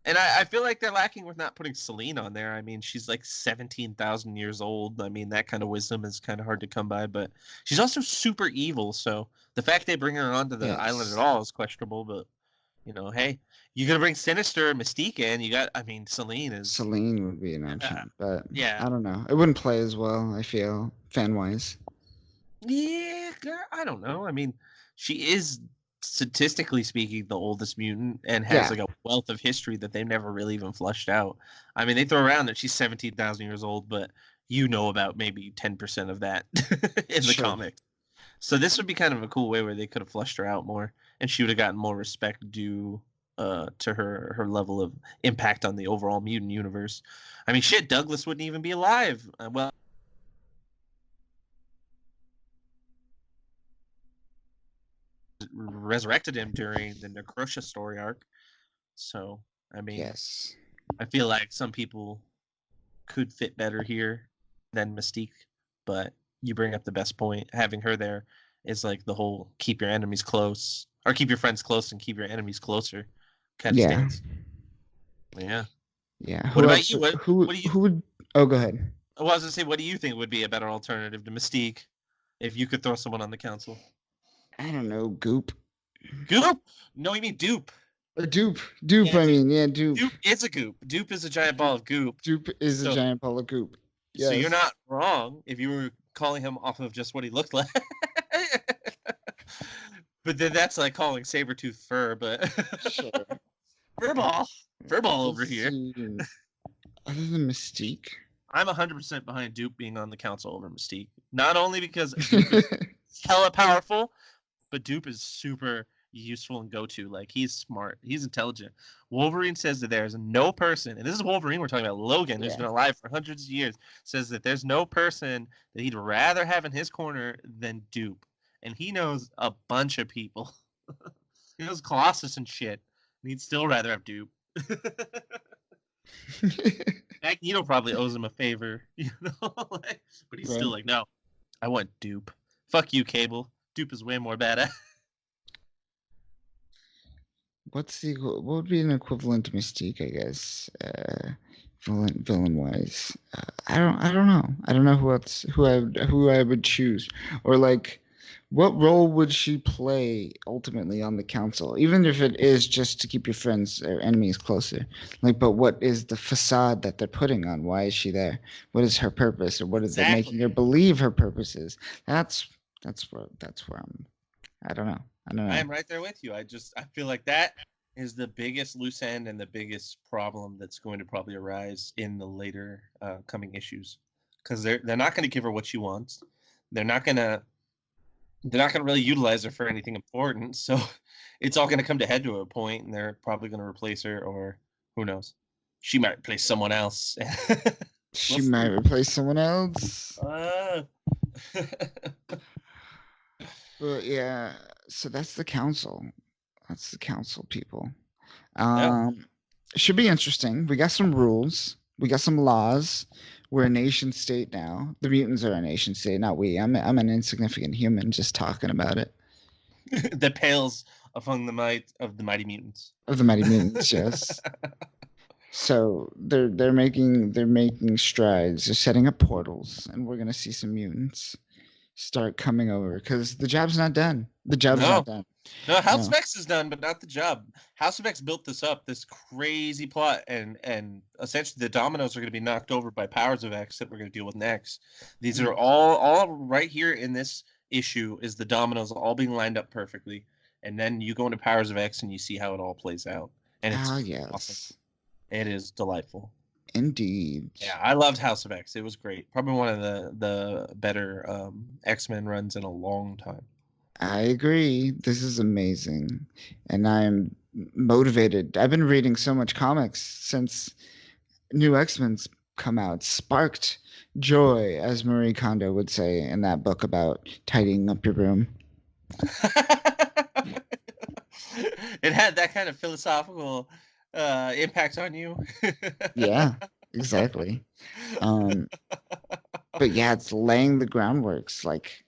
And I feel like they're lacking with not putting Selene on there. I mean, she's like 17,000 years old. I mean, that kind of wisdom is kind of hard to come by, but she's also super evil. So the fact they bring her onto the island at all is questionable. But, you know, hey, you're going to bring Sinister and Mystique in. Selene would be an option, but yeah, I don't know. It wouldn't play as well, I feel, fan-wise. Yeah, I don't know. I mean, she is statistically speaking the oldest mutant and has like a wealth of history that they've never really even flushed out. I mean, they throw around that she's 17,000 years old, but you know about maybe 10% of that in the comic. So this would be kind of a cool way where they could have flushed her out more and she would have gotten more respect due to her level of impact on the overall mutant universe. I mean, shit, Douglas wouldn't even be alive. Well, resurrected him during the Necrosha story arc. So, I mean, yes, I feel like some people could fit better here than Mystique, but you bring up the best point. Having her there is like the whole keep your enemies close or keep your friends close and keep your enemies closer kind of stance. Yeah. Yeah. What about you? Who would? Oh, go ahead. I was gonna say, what do you think would be a better alternative to Mystique if you could throw someone on the council? I don't know. Goop. Goop? No, you mean dupe. Dupe. Dupe. Yeah, Dupe. Dupe is a goop. Dupe is a giant ball of goop. Dupe is a giant ball of goop. Yes. So you're not wrong if you were calling him off of just what he looked like. But then that's like calling Sabertooth fur, but sure. Furball over here. Other than Mystique, I'm 100% behind Dupe being on the council over Mystique. Not only because Dupe is hella powerful, but Dupe is super useful and go-to. Like, he's smart. He's intelligent. Wolverine says that there's no person, and this is Wolverine, we're talking about Logan, who's been alive for hundreds of years, says that there's no person that he'd rather have in his corner than Dupe. And he knows a bunch of people. He knows Colossus and shit. And he'd still rather have Dupe. Magneto probably owes him a favor, you know? But he's still like, no, I want Dupe. Fuck you, Cable. Dupe is way more badass. What would be an equivalent to Mystique, I guess, villain wise? I don't know. I don't know who I would choose, or like, what role would she play ultimately on the council? Even if it is just to keep your friends or enemies closer, like, but what is the facade that they're putting on? Why is she there? What is her purpose, or what is it making her believe her purpose is? That's where I don't know. I am right there with you. I feel like that is the biggest loose end and the biggest problem that's going to probably arise in the later coming issues, because they're not going to give her what she wants. They're not going to really utilize her for anything important. So it's all going to come to head to a point, and they're probably going to replace her, or who knows? She might replace someone else. She might replace someone else. But yeah, so that's the council. That's the council, people. Should be interesting. We got some rules. We got some laws. We're a nation state now. The mutants are a nation state, not we. I'm an insignificant human just talking about it. That pales among the might of the mighty mutants. Of the mighty mutants, yes. So they're making strides. They're setting up portals, and we're gonna see some mutants. start coming over because the job's not done. The job's not No, done. no, House No. of X is done, but not the job. House of X built this up, this crazy plot, and essentially the dominoes are going to be knocked over by Powers of X that we're going to deal with next. These are all right here in this issue is the dominoes all being lined up perfectly, and then you go into Powers of X and you see how it all plays out, and Ah, it's awesome. yes. It is delightful. Indeed. Yeah, I loved House of X. It was great. Probably one of the better X-Men runs in a long time. I agree. This is amazing. And I'm motivated. I've been reading so much comics since new X-Men's come out. Sparked joy, as Marie Kondo would say in that book about tidying up your room. It had that kind of philosophical impact on you. Yeah, exactly. Um, but yeah, it's laying the groundworks. Like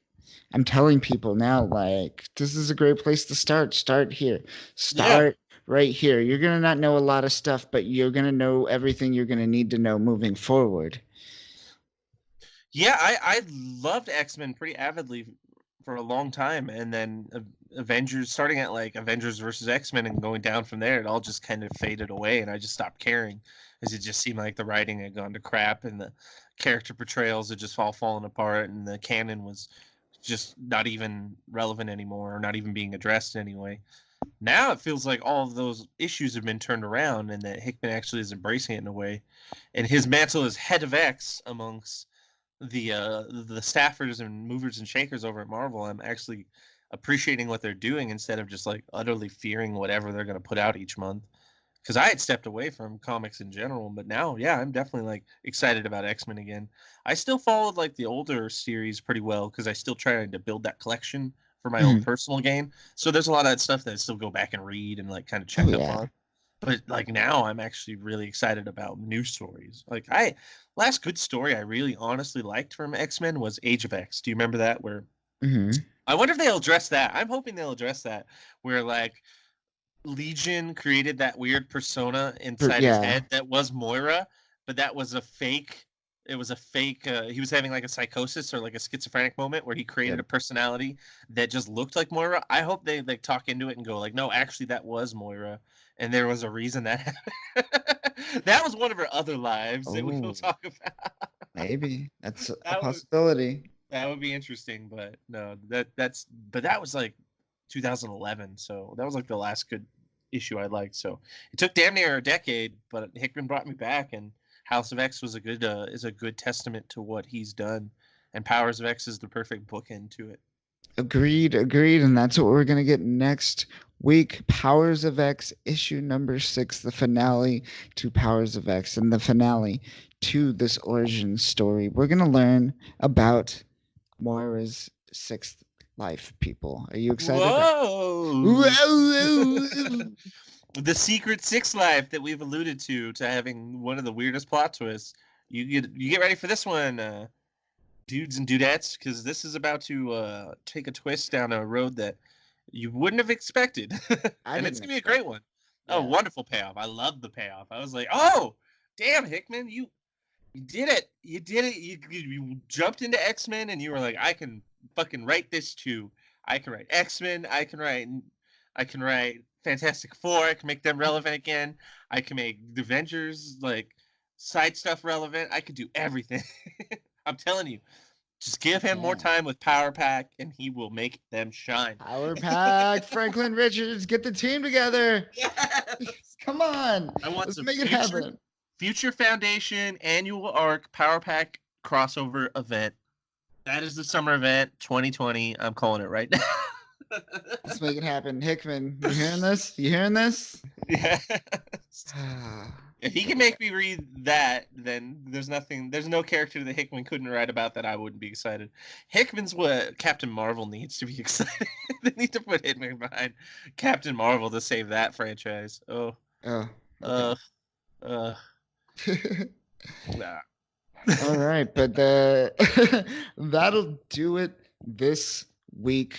I'm telling people now, like this is a great place to start. Start here. Yeah. Start right here. You're gonna not know a lot of stuff, but you're gonna know everything you're gonna need to know moving forward. Yeah, I loved X-Men pretty avidly for a long time, and then Avengers, starting at like Avengers versus X-Men and going down from there, it all just kind of faded away, and I just stopped caring, as it just seemed like the writing had gone to crap, and the character portrayals had just all fallen apart, and the canon was just not even relevant anymore, or not even being addressed anyway. Now it feels like all of those issues have been turned around, and that Hickman actually is embracing it in a way, and his mantle as head of X amongst the staffers and movers and shakers over at Marvel. I'm actually appreciating what they're doing instead of just like utterly fearing whatever they're going to put out each month. Because I had stepped away from comics in general, but now, yeah, I'm definitely like excited about X-Men again. I still followed like the older series pretty well because I still trying to build that collection for my own Mhm. personal gain. So there's a lot of that stuff that I still go back and read and like kind of Oh check up yeah. on. But like now I'm actually really excited about new stories. Like I last good story I really honestly liked from X-Men was Age of X. Do you remember that? Where Hmm. I wonder if they'll address that. I'm hoping they'll address that where like Legion created that weird persona inside his Yeah. head that was Moira, but that was a fake. It was a fake. He was having like a psychosis or like a schizophrenic moment where he created Yep. a personality that just looked like Moira. I hope they like talk into it and go like, no, actually that was Moira, and there was a reason that happened. That was one of her other lives that we will Oh, talk about. maybe that's a That would possibility. that would be interesting, but no, that was like 2011, so that was like the last good issue I liked. So it took damn near a decade, but Hickman brought me back, and House of X was a good is a good testament to what he's done, and Powers of X is the perfect bookend to it. Agreed, agreed, and that's what we're gonna get next week. Powers of X, issue number 6, the finale to Powers of X, and the finale to this origin story. We're gonna learn about Moira's sixth life. People, are you excited? Whoa! Whoa! The secret six life that we've alluded to having one of the weirdest plot twists. You get ready for this one. Dudes and dudettes, because this is about to take a twist down a road that you wouldn't have expected, I and it's didn't gonna be a expect great it. one. Oh, Yeah. wonderful payoff! I love the payoff. I was like, oh, damn, Hickman, you did it! You did it! You jumped into X-Men, and you were like, I can fucking write this too. I can write X-Men. I can write Fantastic Four. I can make them relevant again. I can make the Avengers like side stuff relevant. I could do everything. I'm telling you, just give him more Yeah. time with Power Pack, and he will make them shine. Power Pack, Franklin Richards, get the team together. Yes. Come on, I want let's some make it future happen. Future Foundation annual arc Power Pack crossover event. That is the summer event 2020. I'm calling it right now. Let's make it happen. Hickman, you hearing this? You hearing this? Yes. If he can make me read that, then there's no character that Hickman couldn't write about that I wouldn't be excited. Hickman's what Captain Marvel needs to be excited. They need to put Hickman behind Captain Marvel to save that franchise. Oh, Oh, uh, okay. uh, nah. All right, but that'll do it this week.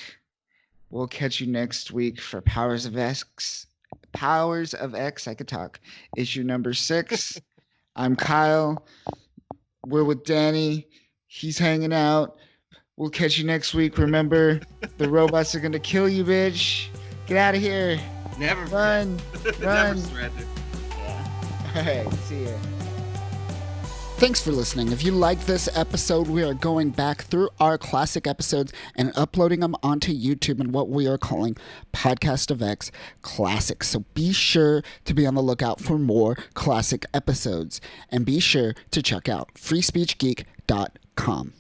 We'll catch you next week for Powers of X. Powers of X, I could talk. Issue number 6. I'm Kyle. We're with Danny. He's hanging out. We'll catch you next week. Remember, the robots are gonna kill you, bitch. Get out of here. Never Run. Never Run. surrender. Yeah. All right. See ya. Thanks for listening. If you liked this episode, we are going back through our classic episodes and uploading them onto YouTube in what we are calling Podcast of X Classics. So be sure to be on the lookout for more classic episodes. And be sure to check out freespeechgeek.com.